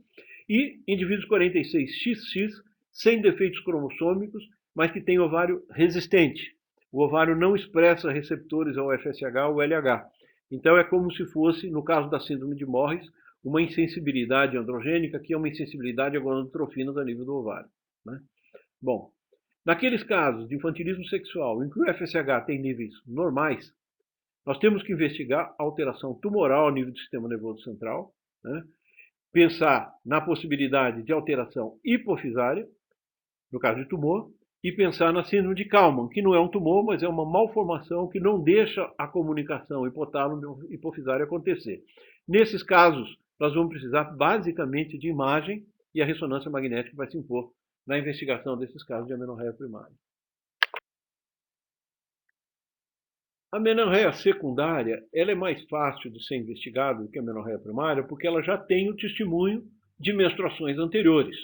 e indivíduos 46XX sem defeitos cromossômicos, mas que têm ovário resistente. O ovário não expressa receptores ao FSH ou LH. Então é como se fosse, no caso da síndrome de Morris, uma insensibilidade androgênica, que é uma insensibilidade a gonadotrofinas a nível do ovário. Né? Bom, naqueles casos de infantilismo sexual em que o FSH tem níveis normais, nós temos que investigar a alteração tumoral a nível do sistema nervoso central, né? Pensar na possibilidade de alteração hipofisária, no caso de tumor, e pensar na síndrome de Kalman, que não é um tumor, mas é uma malformação que não deixa a comunicação hipotálamo-hipofisária acontecer. Nesses casos, nós vamos precisar basicamente de imagem, e a ressonância magnética vai se impor na investigação desses casos de amenorreia primária. A amenorreia secundária, ela é mais fácil de ser investigada do que a amenorreia primária, porque ela já tem o testemunho de menstruações anteriores.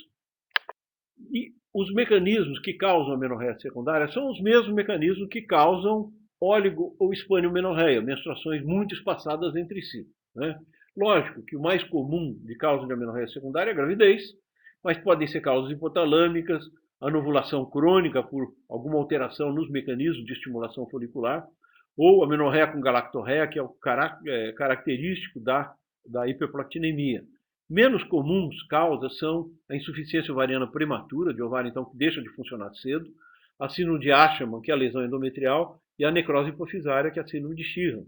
E os mecanismos que causam a amenorreia secundária são os mesmos mecanismos que causam óligo ou hispaniomenorreia, menstruações muito espaçadas entre si. Né? Lógico que o mais comum de causa de amenorreia secundária é a gravidez, mas podem ser causas hipotalâmicas, anovulação crônica por alguma alteração nos mecanismos de estimulação folicular, ou amenorreia com galactorreia, que é o característico da hiperprolactinemia. Menos comuns causas são a insuficiência ovariana prematura, de ovário então que deixa de funcionar cedo, a síndrome de Asherman, que é a lesão endometrial, e a necrose hipofisária, que é a síndrome de Sheehan.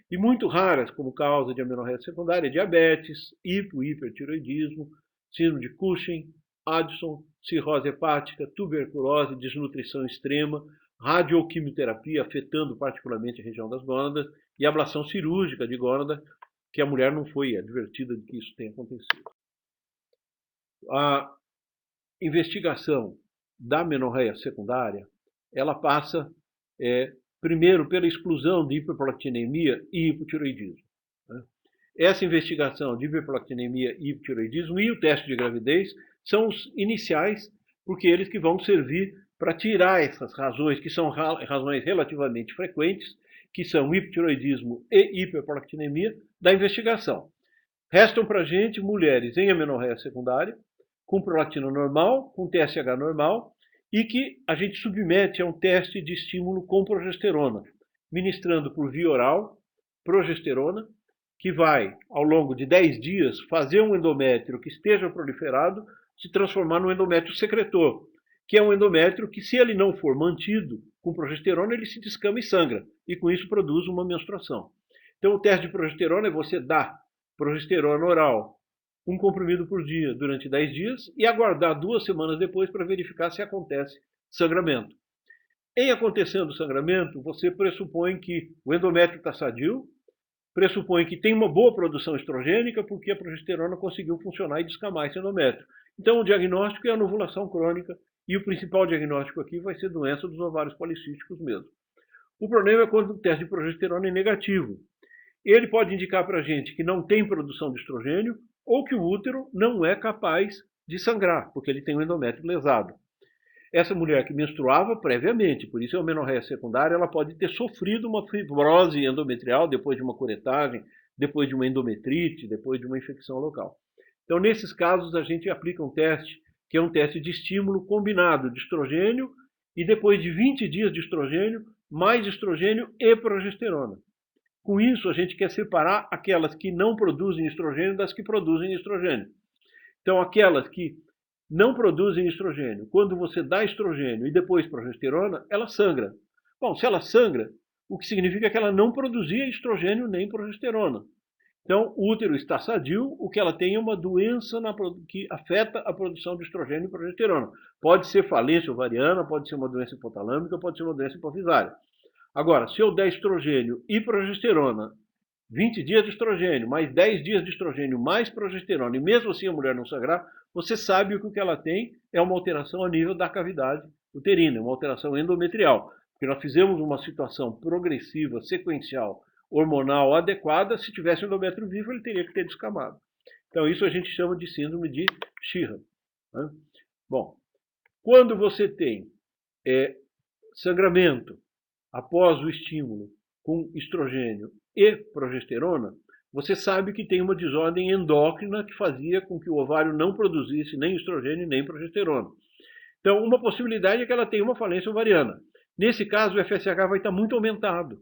E muito raras como causa de amenorreia secundária, diabetes, hipertiroidismo, síndrome de Cushing, Addison, cirrose hepática, tuberculose, desnutrição extrema, radioquimioterapia afetando particularmente a região das gônadas e ablação cirúrgica de gônada, que a mulher não foi advertida de que isso tenha acontecido. A investigação da amenorreia secundária, ela passa primeiro pela exclusão de hiperprolactinemia e hipotiroidismo. Né? Essa investigação de hiperprolactinemia e hipotiroidismo e o teste de gravidez são os iniciais, porque eles que vão servir para tirar essas razões, que são razões relativamente frequentes, que são hipotiroidismo e hiperprolactinemia, da investigação. Restam para a gente mulheres em amenorreia secundária, com prolactina normal, com TSH normal, e que a gente submete a um teste de estímulo com progesterona, ministrando por via oral progesterona, que vai, ao longo de 10 dias, fazer um endométrio que esteja proliferado se transformar num endométrio secretor, que é um endométrio que, se ele não for mantido com progesterona, ele se descama e sangra, e com isso produz uma menstruação. Então, o teste de progesterona é você dar progesterona oral, um comprimido por dia durante 10 dias, e aguardar 2 semanas depois para verificar se acontece sangramento. Em acontecendo sangramento, você pressupõe que o endométrio está sadio, pressupõe que tem uma boa produção estrogênica, porque a progesterona conseguiu funcionar e descamar esse endométrio. Então, o diagnóstico é a anovulação crônica, e o principal diagnóstico aqui vai ser doença dos ovários policísticos mesmo. O problema é quando o teste de progesterona é negativo. Ele pode indicar para a gente que não tem produção de estrogênio ou que o útero não é capaz de sangrar, porque ele tem um endométrio lesado. Essa mulher que menstruava previamente, por isso a menorreia secundária, ela pode ter sofrido uma fibrose endometrial depois de uma curetagem, depois de uma endometrite, depois de uma infecção local. Então, nesses casos, a gente aplica um teste, que é um teste de estímulo combinado de estrogênio e depois de 20 dias de estrogênio, mais estrogênio e progesterona. Com isso, a gente quer separar aquelas que não produzem estrogênio das que produzem estrogênio. Então, aquelas que não produzem estrogênio, quando você dá estrogênio e depois progesterona, ela sangra. Bom, se ela sangra, o que significa que ela não produzia estrogênio nem progesterona. Então, o útero está sadio, o que ela tem é uma doença que afeta a produção de estrogênio e progesterona. Pode ser falência ovariana, pode ser uma doença hipotalâmica, pode ser uma doença hipofisária. Agora, se eu der estrogênio e progesterona, 20 dias de estrogênio, mais 10 dias de estrogênio, mais progesterona, e mesmo assim a mulher não sangrar, você sabe que o que ela tem é uma alteração a nível da cavidade uterina, uma alteração endometrial. Porque nós fizemos uma situação progressiva, sequencial, hormonal adequada, se tivesse um endométrio vivo, ele teria que ter descamado. Então, isso a gente chama de síndrome de Sheehan. Né? Bom, quando você tem sangramento após o estímulo com estrogênio e progesterona, você sabe que tem uma desordem endócrina que fazia com que o ovário não produzisse nem estrogênio nem progesterona. Então, uma possibilidade é que ela tenha uma falência ovariana. Nesse caso, o FSH vai estar muito aumentado.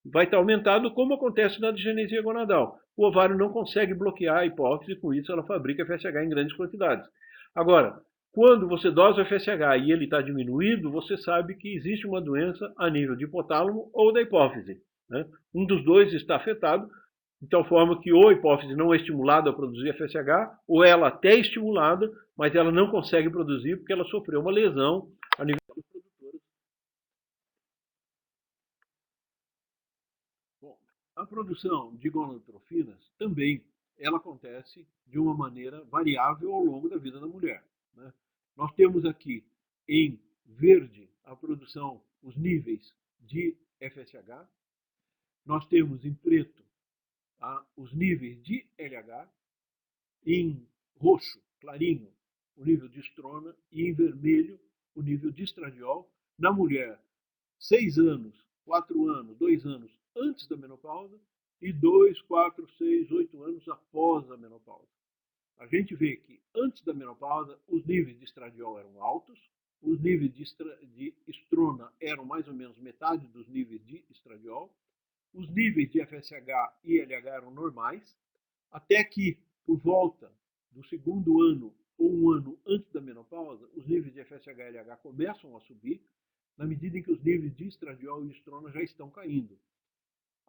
Vai estar aumentado como acontece na digenesia gonadal. O ovário não consegue bloquear a hipófise, com isso ela fabrica FSH em grandes quantidades. Agora, quando você dosa o FSH e ele está diminuído, você sabe que existe uma doença a nível de hipotálamo ou da hipófise. Né? Um dos dois está afetado, de tal forma que ou a hipófise não é estimulada a produzir FSH, ou ela até é estimulada, mas ela não consegue produzir porque ela sofreu uma lesão a nível dos produtores. Bom, a produção de gonadotrofinas também ela acontece de uma maneira variável ao longo da vida da mulher. Né? Nós temos aqui em verde a produção, os níveis de FSH, nós temos em preto os níveis de LH, em roxo, clarinho, o nível de estrona e em vermelho o nível de estradiol. Na mulher, 6 anos, 4 anos, 2 anos antes da menopausa e 2, 4, 6, 8 anos após a menopausa. A gente vê que antes da menopausa os níveis de estradiol eram altos, os níveis de estrona eram mais ou menos metade dos níveis de estradiol, os níveis de FSH e LH eram normais, até que, por volta do segundo ano ou um ano antes da menopausa, os níveis de FSH e LH começam a subir, na medida em que os níveis de estradiol e estrona já estão caindo.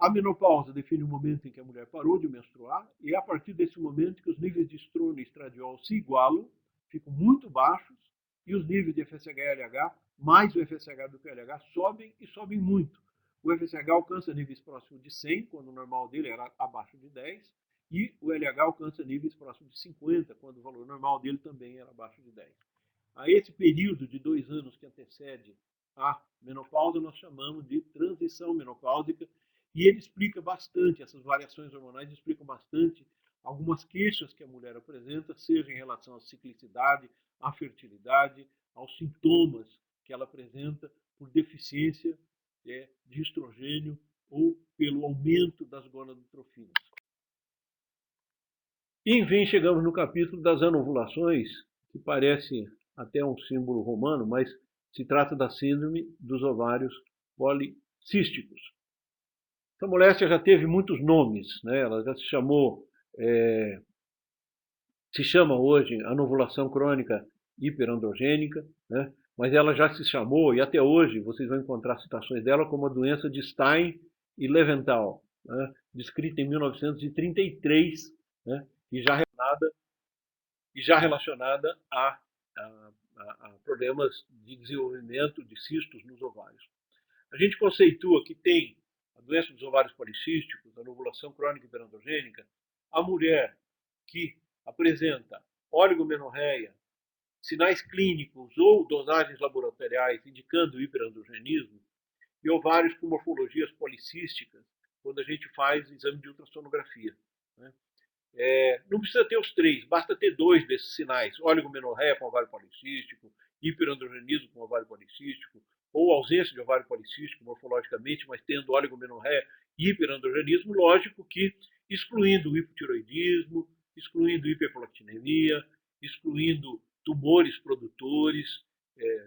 A menopausa define o momento em que a mulher parou de menstruar, e é a partir desse momento que os níveis de estrona e estradiol se igualam, ficam muito baixos, e os níveis de FSH e LH, mais o FSH do que o LH, sobem e sobem muito. O FSH alcança níveis próximos de 100, quando o normal dele era abaixo de 10, e o LH alcança níveis próximos de 50, quando o valor normal dele também era abaixo de 10. A esse período de 2 anos que antecede a menopausa, nós chamamos de transição menopáusica, e ele explica bastante, essas variações hormonais explicam bastante algumas queixas que a mulher apresenta, seja em relação à ciclicidade, à fertilidade, aos sintomas que ela apresenta por deficiência de estrogênio ou pelo aumento das gonadotrofinas. E, enfim, chegamos no capítulo das anovulações, que parece até um símbolo romano, mas se trata da síndrome dos ovários policísticos. Essa moléstia já teve muitos nomes, né? Ela já se chamou, se chama hoje anovulação crônica hiperandrogênica, né? Mas ela já se chamou, e até hoje vocês vão encontrar citações dela, como a doença de Stein e Leventhal, né? Descrita em 1933, né? e já relacionada a problemas de desenvolvimento de cistos nos ovários. A gente conceitua que tem a doença dos ovários policísticos, a anovulação crônica hiperandrogênica, a mulher que apresenta oligomenorreia, sinais clínicos ou dosagens laboratoriais indicando hiperandrogenismo, e ovários com morfologias policísticas, quando a gente faz exame de ultrassonografia. Né? Não precisa ter os 3, basta ter 2 desses sinais, oligomenorreia com ovário policístico, hiperandrogenismo com ovário policístico, ou ausência de ovário policístico morfologicamente, mas tendo oligomenorreia e hiperandrogenismo, lógico que excluindo o hipotiroidismo, excluindo hiperprolactinemia, excluindo tumores produtores,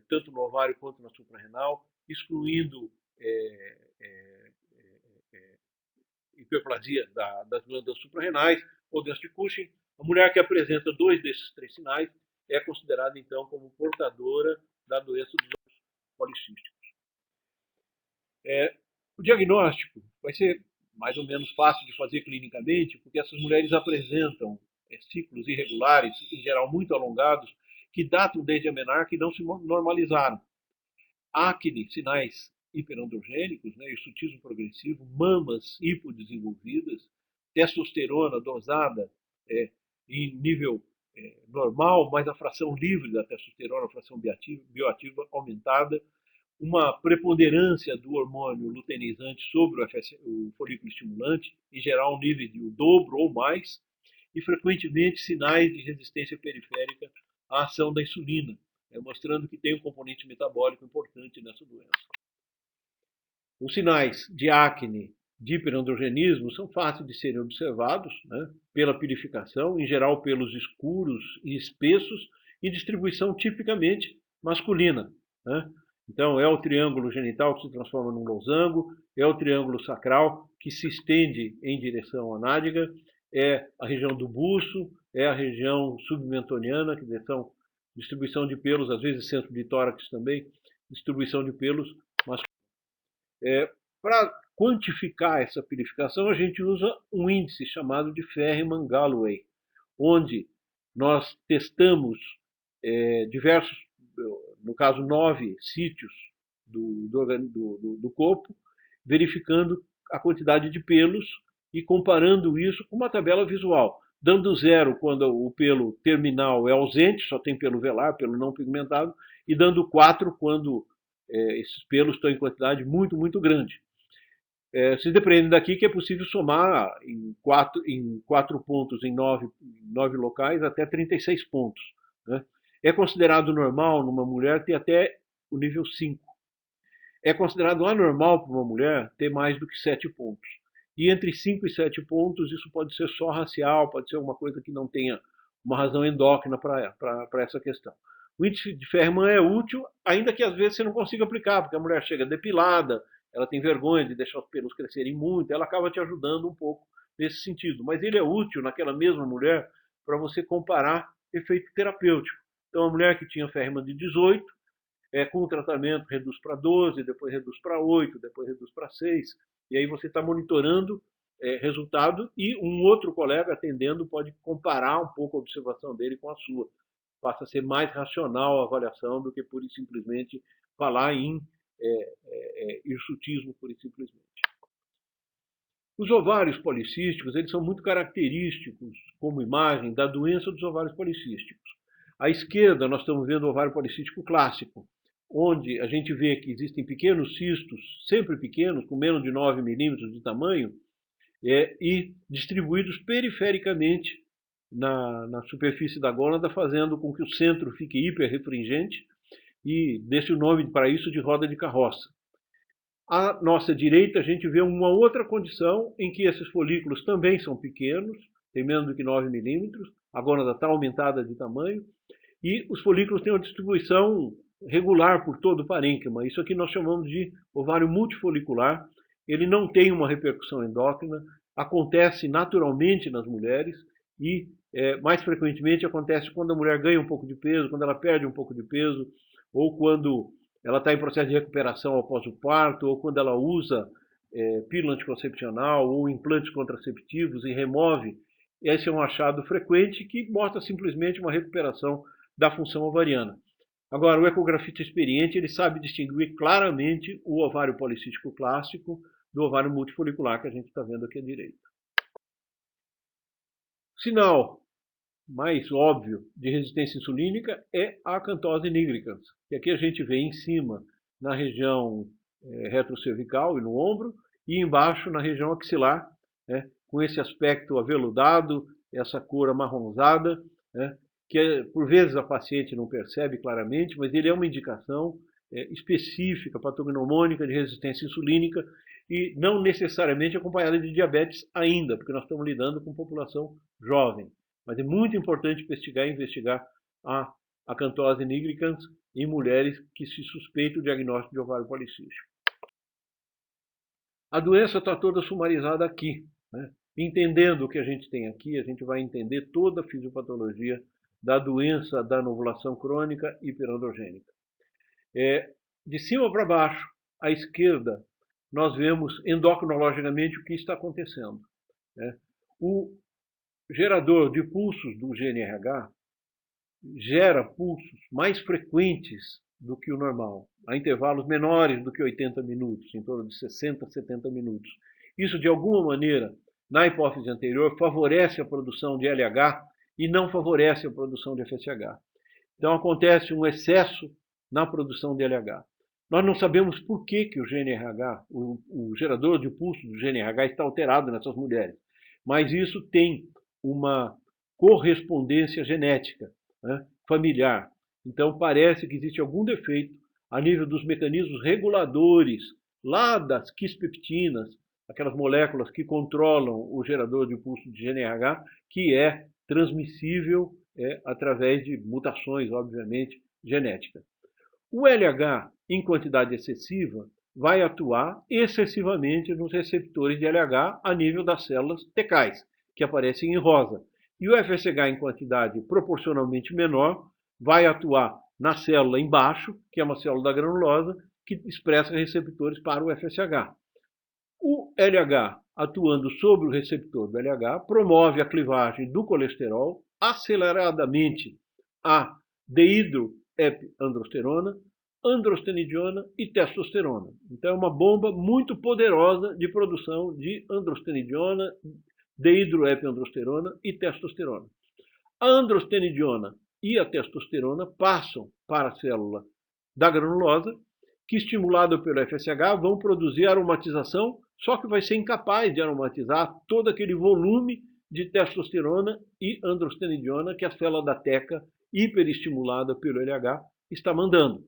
tanto no ovário quanto na suprarrenal, excluindo hiperplasia das glândulas suprarrenais ou doença de Cushing. A mulher que apresenta 2 desses 3 sinais é considerada, então, como portadora da doença dos ovários policísticos. O diagnóstico vai ser mais ou menos fácil de fazer clinicamente, porque essas mulheres apresentam ciclos irregulares, em geral muito alongados, que datam desde a menarca e não se normalizaram. Acne, sinais hiperandrogênicos, né, hirsutismo progressivo, mamas hipodesenvolvidas, testosterona dosada em nível normal, mas a fração livre da testosterona, a fração bioativa aumentada, uma preponderância do hormônio luteinizante sobre o folículo estimulante, em geral um nível de o dobro ou mais, e frequentemente sinais de resistência periférica à ação da insulina, mostrando que tem um componente metabólico importante nessa doença. Os sinais de acne, de hiperandrogenismo, são fáceis de serem observados, né, pela purificação, em geral pelos escuros e espessos, e distribuição tipicamente masculina. Né? Então, é o triângulo genital que se transforma num losango, é o triângulo sacral que se estende em direção à nádega, é a região do buço, é a região submentoniana, que são distribuição de pelos, às vezes centro de tórax também, distribuição de pelos masculinos. Para quantificar essa purificação, a gente usa um índice chamado de Ferriman-Galloway, onde nós testamos diversos, no caso 9 sítios do corpo, verificando a quantidade de pelos e comparando isso com uma tabela visual, dando 0 quando o pelo terminal é ausente, só tem pelo velar, pelo não pigmentado, e dando 4 quando esses pelos estão em quantidade muito, muito grande. Se depreende daqui que é possível somar em 4 pontos em 9 locais até 36 pontos. Né? É considerado normal numa mulher ter até o nível 5. É considerado anormal para uma mulher ter mais do que 7 pontos. E entre 5 e 7 pontos, isso pode ser só racial, pode ser alguma coisa que não tenha uma razão endócrina para essa questão. O índice de Ferriman é útil, ainda que às vezes você não consiga aplicar, porque a mulher chega depilada, ela tem vergonha de deixar os pelos crescerem muito, ela acaba te ajudando um pouco nesse sentido. Mas ele é útil naquela mesma mulher para você comparar efeito terapêutico. Então, a mulher que tinha Ferriman de 18, com o tratamento reduz para 12, depois reduz para 8, depois reduz para 6, e aí você está monitorando resultado e um outro colega atendendo pode comparar um pouco a observação dele com a sua. Passa a ser mais racional a avaliação do que pura e simplesmente falar em hirsutismo, pura e simplesmente. Os ovários policísticos, eles são muito característicos, como imagem, da doença dos ovários policísticos. À esquerda, nós estamos vendo o ovário policístico clássico, onde a gente vê que existem pequenos cistos, sempre pequenos, com menos de 9 milímetros de tamanho, e distribuídos perifericamente na superfície da gônada, fazendo com que o centro fique hiperrefringente, e desse o nome para isso de roda de carroça. À nossa direita, a gente vê uma outra condição em que esses folículos também são pequenos, tem menos do que 9 milímetros, a gônada está aumentada de tamanho, e os folículos têm uma distribuição regular por todo o parênquima. Isso aqui nós chamamos de ovário multifolicular. Ele não tem uma repercussão endócrina, acontece naturalmente nas mulheres e mais frequentemente acontece quando a mulher ganha um pouco de peso, quando ela perde um pouco de peso, ou quando ela está em processo de recuperação após o parto, ou quando ela usa pílula anticoncepcional ou implantes contraceptivos e remove. Esse é um achado frequente que mostra simplesmente uma recuperação da função ovariana. Agora, o ecografista experiente ele sabe distinguir claramente o ovário policístico clássico do ovário multifolicular que a gente está vendo aqui à direita. Sinal mais óbvio de resistência insulínica é a acantose nigricans, que aqui a gente vê em cima na região retrocervical e no ombro, e embaixo na região axilar, com esse aspecto aveludado, essa cor amarronzada, que por vezes a paciente não percebe claramente, mas ele é uma indicação específica, patognomônica de resistência insulínica e não necessariamente acompanhada de diabetes ainda, porque nós estamos lidando com população jovem. Mas é muito importante investigar a acantose nigricans em mulheres que se suspeita o diagnóstico de ovário policístico. A doença está toda sumarizada aqui, né? Entendendo o que a gente tem aqui, a gente vai entender toda a fisiopatologia da doença da anovulação crônica hiperandrogênica. De cima para baixo, à esquerda, nós vemos endocrinologicamente o que está acontecendo, né? O gerador de pulsos do GNRH gera pulsos mais frequentes do que o normal, a intervalos menores do que 80 minutos, em torno de 60, 70 minutos. Isso, de alguma maneira, na hipófise anterior, favorece a produção de LH e não favorece a produção de FSH. Então, acontece um excesso na produção de LH. Nós não sabemos por que o GNRH, o gerador de pulso do GNRH está alterado nessas mulheres, mas isso tem uma correspondência genética, né, familiar. Então, parece que existe algum defeito a nível dos mecanismos reguladores, lá das quispeptinas, aquelas moléculas que controlam o gerador de pulso de GNRH, que é transmissível através de mutações, obviamente, genéticas. O LH, em quantidade excessiva, vai atuar excessivamente nos receptores de LH a nível das células tecais, que aparecem em rosa. E o FSH, em quantidade proporcionalmente menor, vai atuar na célula embaixo, que é uma célula da granulosa, que expressa receptores para o FSH. O LH, atuando sobre o receptor do LH, promove a clivagem do colesterol aceleradamente a dehidroepiandrosterona, androstenediona e testosterona. Então, é uma bomba muito poderosa de produção de androstenediona, dehidroepiandrosterona e testosterona. A androstenediona e a testosterona passam para a célula da granulosa, que, estimulada pelo FSH, vão produzir aromatização, só que vai ser incapaz de aromatizar todo aquele volume de testosterona e androstenediona que a célula da teca, hiperestimulada pelo LH, está mandando.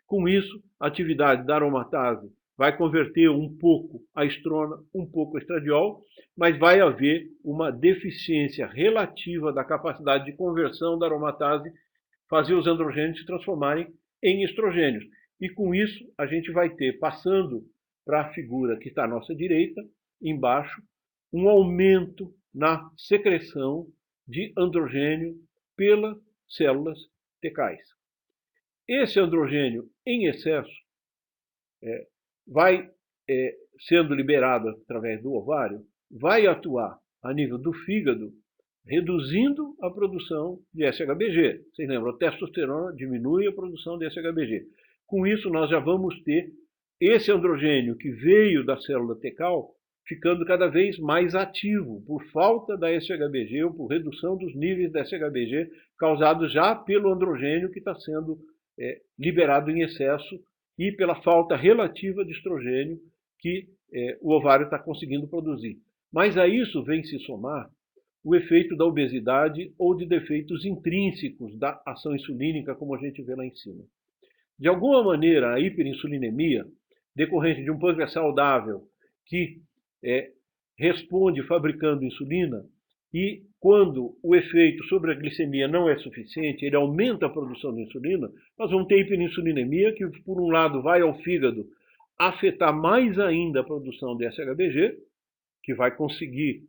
Com isso, a atividade da aromatase vai converter um pouco a estrona, um pouco a estradiol, mas vai haver uma deficiência relativa da capacidade de conversão da aromatase, fazer os androgênios se transformarem em estrogênios. E com isso, a gente vai ter, passando para a figura que está à nossa direita, embaixo, um aumento na secreção de androgênio pelas células tecais. Esse androgênio em excesso vai sendo liberado através do ovário, vai atuar a nível do fígado, reduzindo a produção de SHBG. Vocês lembram, a testosterona diminui a produção de SHBG. Com isso, nós já vamos ter esse androgênio que veio da célula tecal ficando cada vez mais ativo por falta da SHBG ou por redução dos níveis da SHBG causados já pelo androgênio que está sendo liberado em excesso e pela falta relativa de estrogênio que o ovário está conseguindo produzir. Mas a isso vem se somar o efeito da obesidade ou de defeitos intrínsecos da ação insulínica, como a gente vê lá em cima. De alguma maneira, a hiperinsulinemia, decorrente de um pâncreas saudável que responde fabricando insulina, e quando o efeito sobre a glicemia não é suficiente, ele aumenta a produção de insulina, nós vamos ter hiperinsulinemia, que por um lado vai ao fígado afetar mais ainda a produção de SHBG, que vai conseguir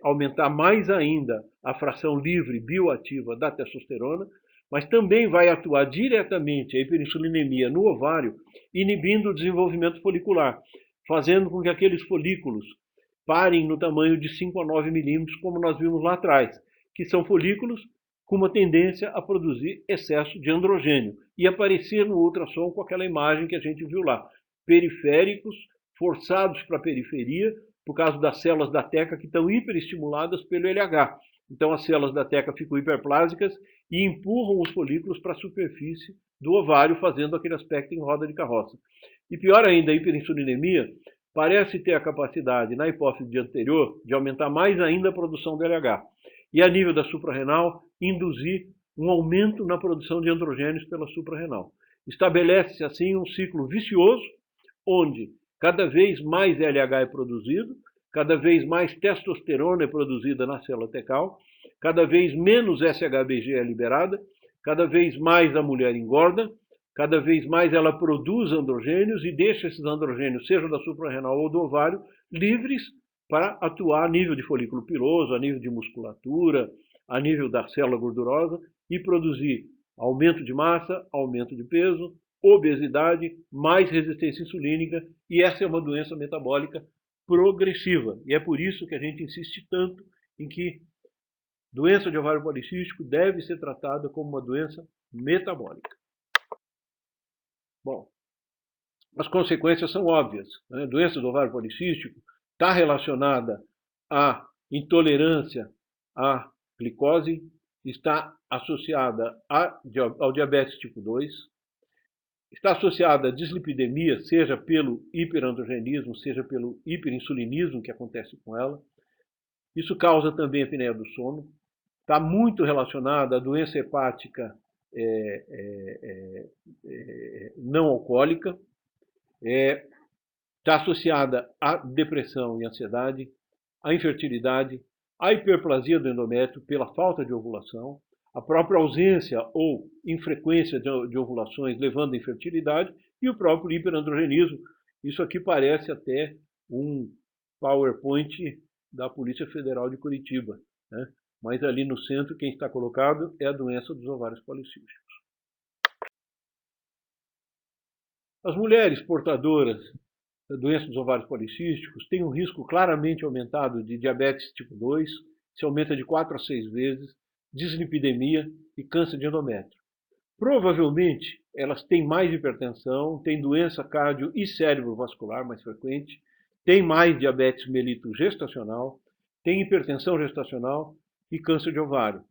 aumentar mais ainda a fração livre bioativa da testosterona, mas também vai atuar diretamente a hiperinsulinemia no ovário, inibindo o desenvolvimento folicular, fazendo com que aqueles folículos parem no tamanho de 5 a 9 milímetros, como nós vimos lá atrás, que são folículos com uma tendência a produzir excesso de androgênio e aparecer no ultrassom com aquela imagem que a gente viu lá, periféricos forçados para a periferia por causa das células da teca que estão hiperestimuladas pelo LH. Então as células da teca ficam hiperplásicas e empurram os folículos para a superfície do ovário, fazendo aquele aspecto em roda de carroça. E pior ainda, a hiperinsulinemia parece ter a capacidade, na hipófise anterior, de aumentar mais ainda a produção do LH. E a nível da suprarrenal, induzir um aumento na produção de androgênios pela suprarrenal. Estabelece-se assim um ciclo vicioso, onde cada vez mais LH é produzido, cada vez mais testosterona é produzida na célula tecal, cada vez menos SHBG é liberada, cada vez mais a mulher engorda, cada vez mais ela produz androgênios e deixa esses androgênios, seja da suprarrenal ou do ovário, livres para atuar a nível de folículo piloso, a nível de musculatura, a nível da célula gordurosa e produzir aumento de massa, aumento de peso, obesidade, mais resistência insulínica, e essa é uma doença metabólica progressiva. E é por isso que a gente insiste tanto em que doença de ovário policístico deve ser tratada como uma doença metabólica. Bom, as consequências são óbvias. Né? Doença do ovário policístico está relacionada à intolerância à glicose, está associada ao diabetes tipo 2, está associada à dislipidemia, seja pelo hiperandrogenismo, seja pelo hiperinsulinismo que acontece com ela. Isso causa também a apneia do sono. Está muito relacionada à doença hepática não alcoólica. Está associada à depressão e ansiedade, à infertilidade, à hiperplasia do endométrio pela falta de ovulação, a própria ausência ou infrequência de ovulações levando à infertilidade e o próprio hiperandrogenismo. Isso aqui parece até um PowerPoint da Polícia Federal de Curitiba, né? Mas ali no centro quem está colocado é a doença dos ovários policísticos. As mulheres portadoras da doença dos ovários policísticos têm um risco claramente aumentado de diabetes tipo 2, se aumenta de 4 a 6 vezes, dislipidemia e câncer de endométrio. Provavelmente, elas têm mais hipertensão, têm doença cardio e cerebrovascular mais frequente, têm mais diabetes mellitus gestacional, têm hipertensão gestacional e câncer de ovário.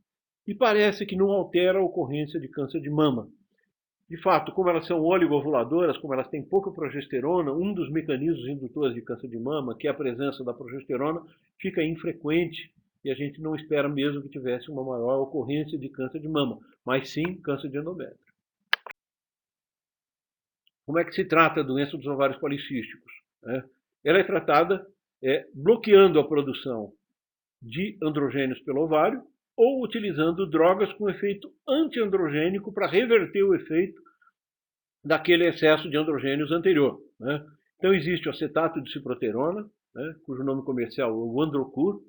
E parece que não altera a ocorrência de câncer de mama. De fato, como elas são oligoovuladoras, como elas têm pouca progesterona, um dos mecanismos indutores de câncer de mama, que é a presença da progesterona, fica infrequente e a gente não espera mesmo que tivesse uma maior ocorrência de câncer de mama, mas sim câncer de endométrio. Como é que se trata a doença dos ovários policísticos? Ela é tratada bloqueando a produção de androgênios pelo ovário ou utilizando drogas com efeito antiandrogênico para reverter o efeito daquele excesso de androgênios anterior. Né? Então existe o acetato de ciproterona, né, cujo nome comercial é o Androcur,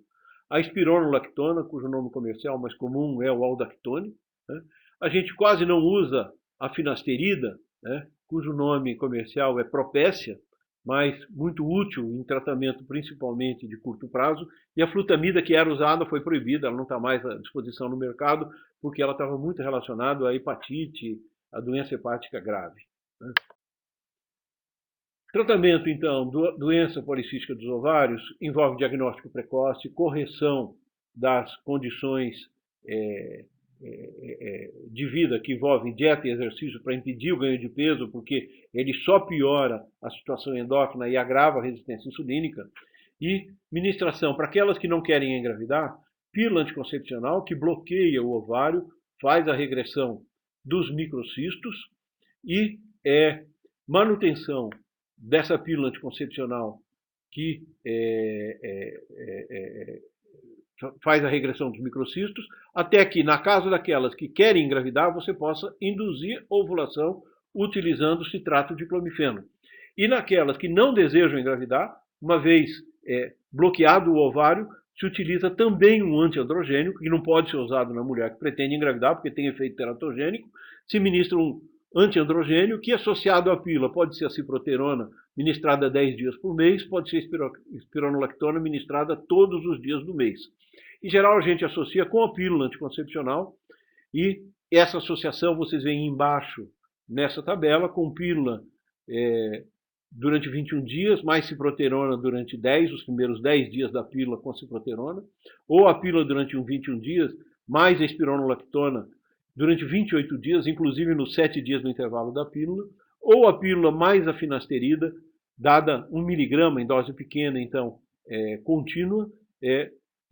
a espironolactona, cujo nome comercial mais comum é o Aldactone. Né? A gente quase não usa a finasterida, né, cujo nome comercial é Propécia, mas muito útil em tratamento principalmente de curto prazo, e a flutamida que era usada foi proibida, ela não está mais à disposição no mercado, porque ela estava muito relacionada à hepatite, à doença hepática grave. Né? Tratamento, então, doença policística dos ovários envolve diagnóstico precoce, correção das condições de vida que envolvem dieta e exercício para impedir o ganho de peso, porque ele só piora a situação endócrina e agrava a resistência insulínica, e ministração para aquelas que não querem engravidar, pílula anticoncepcional que bloqueia o ovário, faz a regressão dos microcistos e manutenção dessa pílula anticoncepcional que faz a regressão dos microcistos, até que, na caso daquelas que querem engravidar, você possa induzir ovulação utilizando citrato de clomifeno. E naquelas que não desejam engravidar, uma vez bloqueado o ovário, se utiliza também um antiandrogênico, que não pode ser usado na mulher que pretende engravidar, porque tem efeito teratogênico. Se ministra um antiandrogênio, que associado à pílula pode ser a ciproterona, ministrada 10 dias por mês, pode ser espironolactona, ministrada todos os dias do mês. Em geral, a gente associa com a pílula anticoncepcional, e essa associação vocês veem embaixo nessa tabela, com pílula durante 21 dias, mais ciproterona durante 10, os primeiros 10 dias da pílula com ciproterona, ou a pílula durante 21 dias, mais a espironolactona durante 28 dias, inclusive nos 7 dias do intervalo da pílula, ou a pílula mais a finasterida, dada 1 miligrama em dose pequena, então contínua,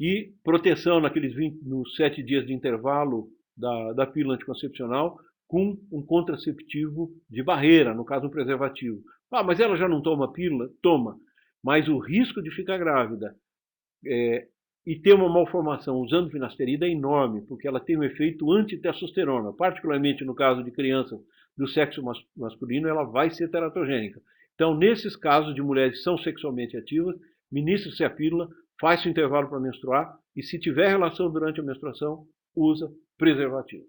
e proteção nos 7 dias de intervalo da pílula anticoncepcional com um contraceptivo de barreira, no caso um preservativo. Ah, mas ela já não toma pílula? Toma. Mas o risco de ficar grávida e ter uma malformação usando finasterida é enorme, porque ela tem um efeito antitestosterona, particularmente no caso de crianças do sexo masculino, ela vai ser teratogênica. Então, nesses casos de mulheres que são sexualmente ativas, ministra-se a pílula, faz o intervalo para menstruar e, se tiver relação durante a menstruação, usa preservativo.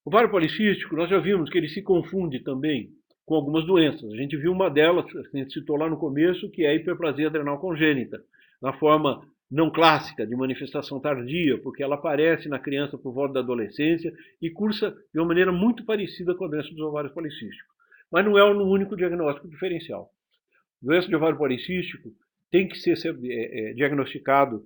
O ovário policístico, nós já vimos que ele se confunde também com algumas doenças. A gente viu uma delas, a gente citou lá no começo, que é a hiperplasia adrenal congênita, na forma não clássica, de manifestação tardia, porque ela aparece na criança por volta da adolescência e cursa de uma maneira muito parecida com a doença dos ovários policísticos. Mas não é o único diagnóstico diferencial. A doença de ovário policístico tem que ser diagnosticado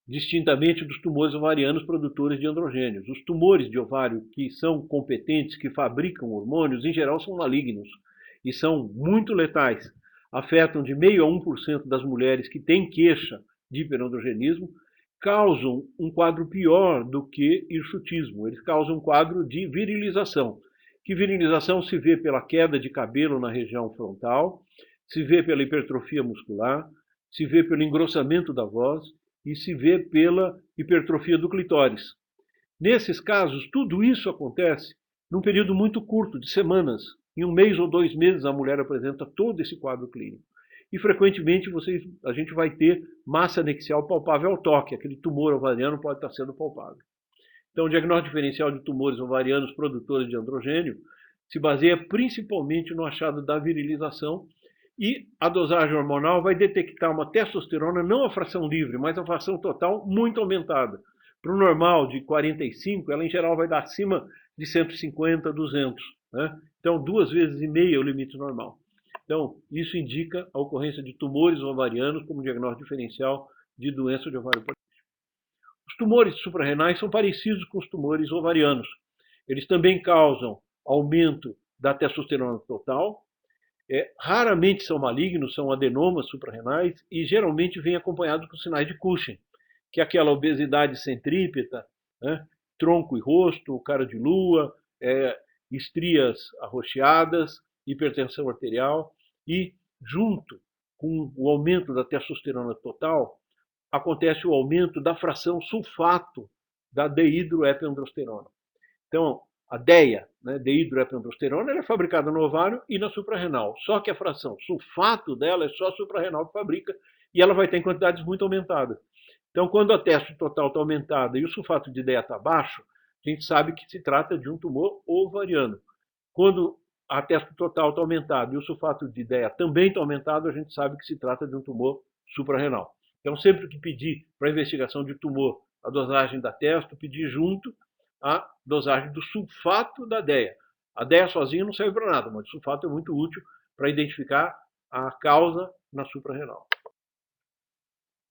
distintamente dos tumores ovarianos produtores de androgênios. Os tumores de ovário que são competentes, que fabricam hormônios, em geral são malignos e são muito letais. Afetam de 0,5% a 1% das mulheres que têm queixa de hiperandrogenismo, causam um quadro pior do que hirsutismo. Eles causam um quadro de virilização. Que virilização se vê pela queda de cabelo na região frontal, se vê pela hipertrofia muscular, se vê pelo engrossamento da voz e se vê pela hipertrofia do clitóris. Nesses casos, tudo isso acontece num período muito curto, de semanas. Em 1 mês ou 2 meses, a mulher apresenta todo esse quadro clínico. E, frequentemente, a gente vai ter massa anexial palpável ao toque. Aquele tumor ovariano pode estar sendo palpável. Então, o diagnóstico diferencial de tumores ovarianos produtores de androgênio se baseia principalmente no achado da virilização, e a dosagem hormonal vai detectar uma testosterona, não a fração livre, mas a fração total muito aumentada. Para o normal de 45, ela em geral vai dar acima de 150, 200. Né? Então, 2,5 vezes é o limite normal. Então, isso indica a ocorrência de tumores ovarianos como diagnóstico diferencial de doença de ovário policístico. Os tumores suprarrenais são parecidos com os tumores ovarianos. Eles também causam aumento da testosterona total. Raramente são malignos, são adenomas suprarrenais e geralmente vêm acompanhados com sinais de Cushing, que é aquela obesidade centrípeta, né? Tronco e rosto, cara de lua, estrias arroxeadas, hipertensão arterial e, junto com o aumento da testosterona total, acontece o aumento da fração sulfato da deidroepiandrosterona. Então, a DEA, né, deidroepiandrosterona, ela é fabricada no ovário e na suprarrenal. Só que a fração sulfato dela é só a suprarrenal que fabrica e ela vai ter em quantidades muito aumentadas. Então, quando a testo total está aumentada e o sulfato de DEA está baixo, a gente sabe que se trata de um tumor ovariano. Quando a testo total está aumentada e o sulfato de DEA também está aumentado, a gente sabe que se trata de um tumor suprarrenal. Então, sempre que pedir para a investigação de tumor a dosagem da testo, pedir junto a dosagem do sulfato da DEA. A DEA sozinha não serve para nada, mas o sulfato é muito útil para identificar a causa na suprarrenal.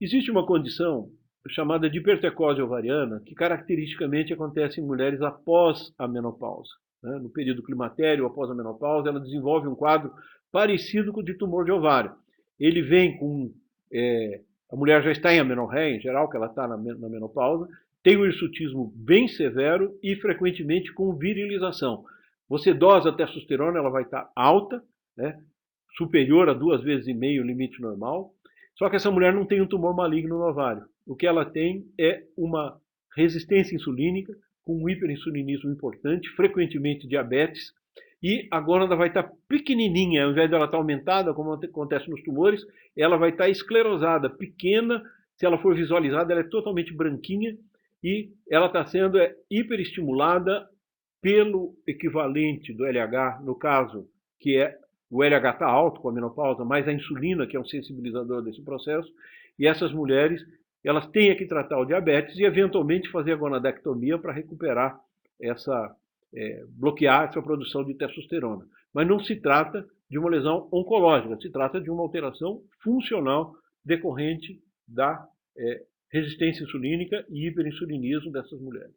Existe uma condição chamada de hipertecose ovariana, que caracteristicamente acontece em mulheres após a menopausa. Né? No período climatério, após a menopausa, ela desenvolve um quadro parecido com o de tumor de ovário. Ele vem com... a mulher já está em amenorreia, em geral, que ela está na menopausa, tem um hirsutismo bem severo e frequentemente com virilização. Você dosa a testosterona, ela vai estar alta, né, superior a 2,5 vezes o limite normal. Só que essa mulher não tem um tumor maligno no ovário. O que ela tem é uma resistência insulínica, com um hiperinsulinismo importante, frequentemente diabetes, e agora ela vai estar pequenininha, ao invés dela estar aumentada, como acontece nos tumores, ela vai estar esclerosada, pequena. Se ela for visualizada, ela é totalmente branquinha, e ela está sendo hiperestimulada pelo equivalente do LH, no caso, que é o LH está alto com a menopausa, mas a insulina, que é um sensibilizador desse processo, e essas mulheres, elas têm que tratar o diabetes e, eventualmente, fazer a gonadectomia para recuperar bloquear essa produção de testosterona. Mas não se trata de uma lesão oncológica, se trata de uma alteração funcional decorrente da resistência insulínica e hiperinsulinismo dessas mulheres.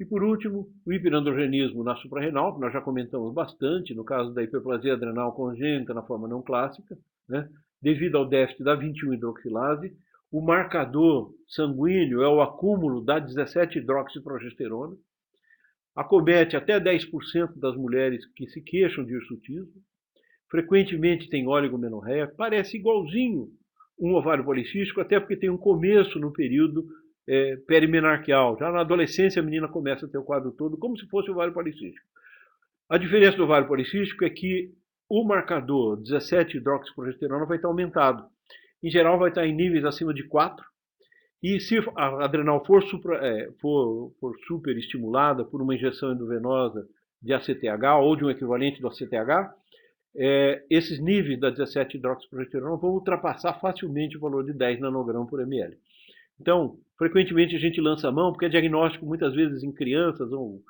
E, por último, o hiperandrogenismo na suprarrenal, que nós já comentamos bastante, no caso da hiperplasia adrenal congênita na forma não clássica, né, devido ao déficit da 21-hidroxilase, o marcador sanguíneo é o acúmulo da 17-hidroxiprogesterona, acomete até 10% das mulheres que se queixam de hirsutismo, frequentemente tem oligomenorreia, parece igualzinho um ovário policístico, até porque tem um começo no período perimenarquial. Já na adolescência a menina começa a ter o quadro todo como se fosse ovário policístico. A diferença do ovário policístico é que o marcador 17-hidroxiprogesterona vai estar aumentado. Em geral vai estar em níveis acima de 4, e se a adrenal for super estimulada por uma injeção endovenosa de ACTH ou de um equivalente do ACTH, esses níveis da 17-hidroxiprogesterona vão ultrapassar facilmente o valor de 10 nanogramas por ml. Então, frequentemente a gente lança a mão, porque é diagnóstico muitas vezes em crianças ou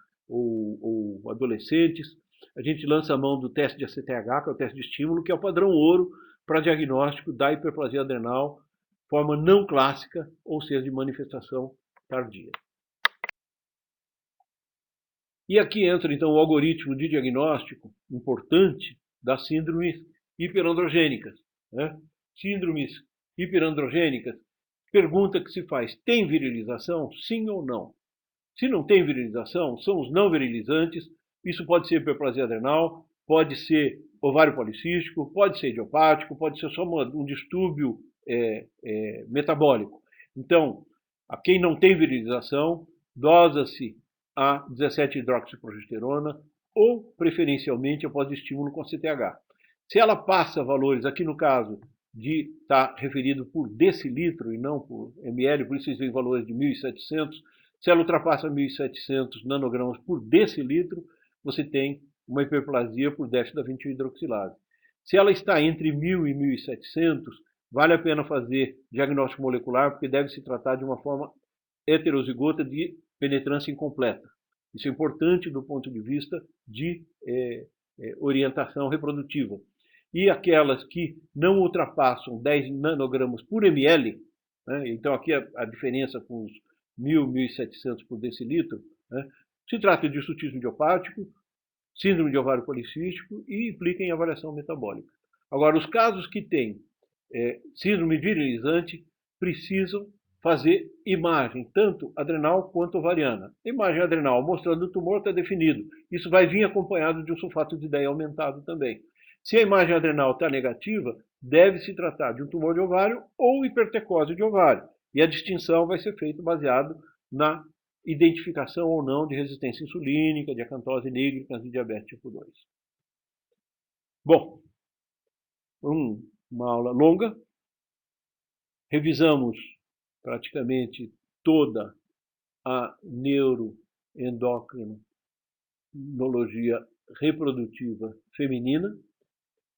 adolescentes, a gente lança a mão do teste de ACTH, que é o teste de estímulo, que é o padrão ouro para diagnóstico da hiperplasia adrenal, forma não clássica, ou seja, de manifestação tardia. E aqui entra, então, o algoritmo de diagnóstico importante das síndromes hiperandrogênicas. Né? Síndromes hiperandrogênicas, pergunta que se faz, tem virilização? Sim ou não? Se não tem virilização, são os não virilizantes, isso pode ser hiperplasia adrenal, pode ser ovário policístico, pode ser idiopático, pode ser só um distúrbio metabólico. Então, a quem não tem virilização, dosa-se a 17-hidroxiprogesterona ou, preferencialmente, após estímulo com CTH. Se ela passa valores, aqui no caso de estar referido por decilitro e não por ml, por isso vocês veem valores de 1.700, se ela ultrapassa 1.700 nanogramas por decilitro, você tem uma hiperplasia por déficit da 21-hidroxilase. Se ela está entre 1.000 e 1.700, vale a pena fazer diagnóstico molecular, porque deve se tratar de uma forma heterozigota de penetrância incompleta. Isso é importante do ponto de vista de orientação reprodutiva. E aquelas que não ultrapassam 10 nanogramas por ml, né, então aqui a diferença com os 1.000, 1.700 por decilitro, né, se trata de hirsutismo idiopático, síndrome de ovário policístico e implica em avaliação metabólica. Agora, os casos que têm síndrome virilizante precisam fazer imagem, tanto adrenal quanto ovariana. Imagem adrenal mostrando o tumor está definido. Isso vai vir acompanhado de um sulfato de DEA aumentado também. Se a imagem adrenal está negativa, deve se tratar de um tumor de ovário ou hipertecose de ovário. E a distinção vai ser feita baseado na identificação ou não de resistência insulínica, de acantose nigricans e diabetes tipo 2. Bom, uma aula longa. Revisamos praticamente toda a neuroendocrinologia reprodutiva feminina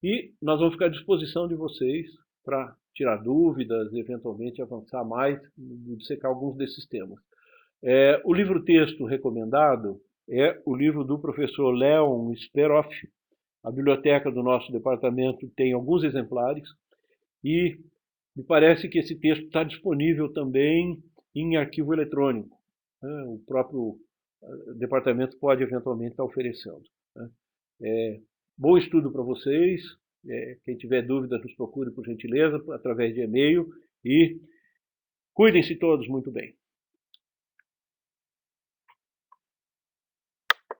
e nós vamos ficar à disposição de vocês para tirar dúvidas, eventualmente avançar mais, dissecar alguns desses temas. O livro-texto recomendado é o livro do professor Leon Speroff. A biblioteca do nosso departamento tem alguns exemplares e me parece que esse texto está disponível também em arquivo eletrônico. O próprio departamento pode eventualmente estar oferecendo. Bom estudo para vocês. Quem tiver dúvidas, nos procure por gentileza, através de e-mail. E cuidem-se todos muito bem.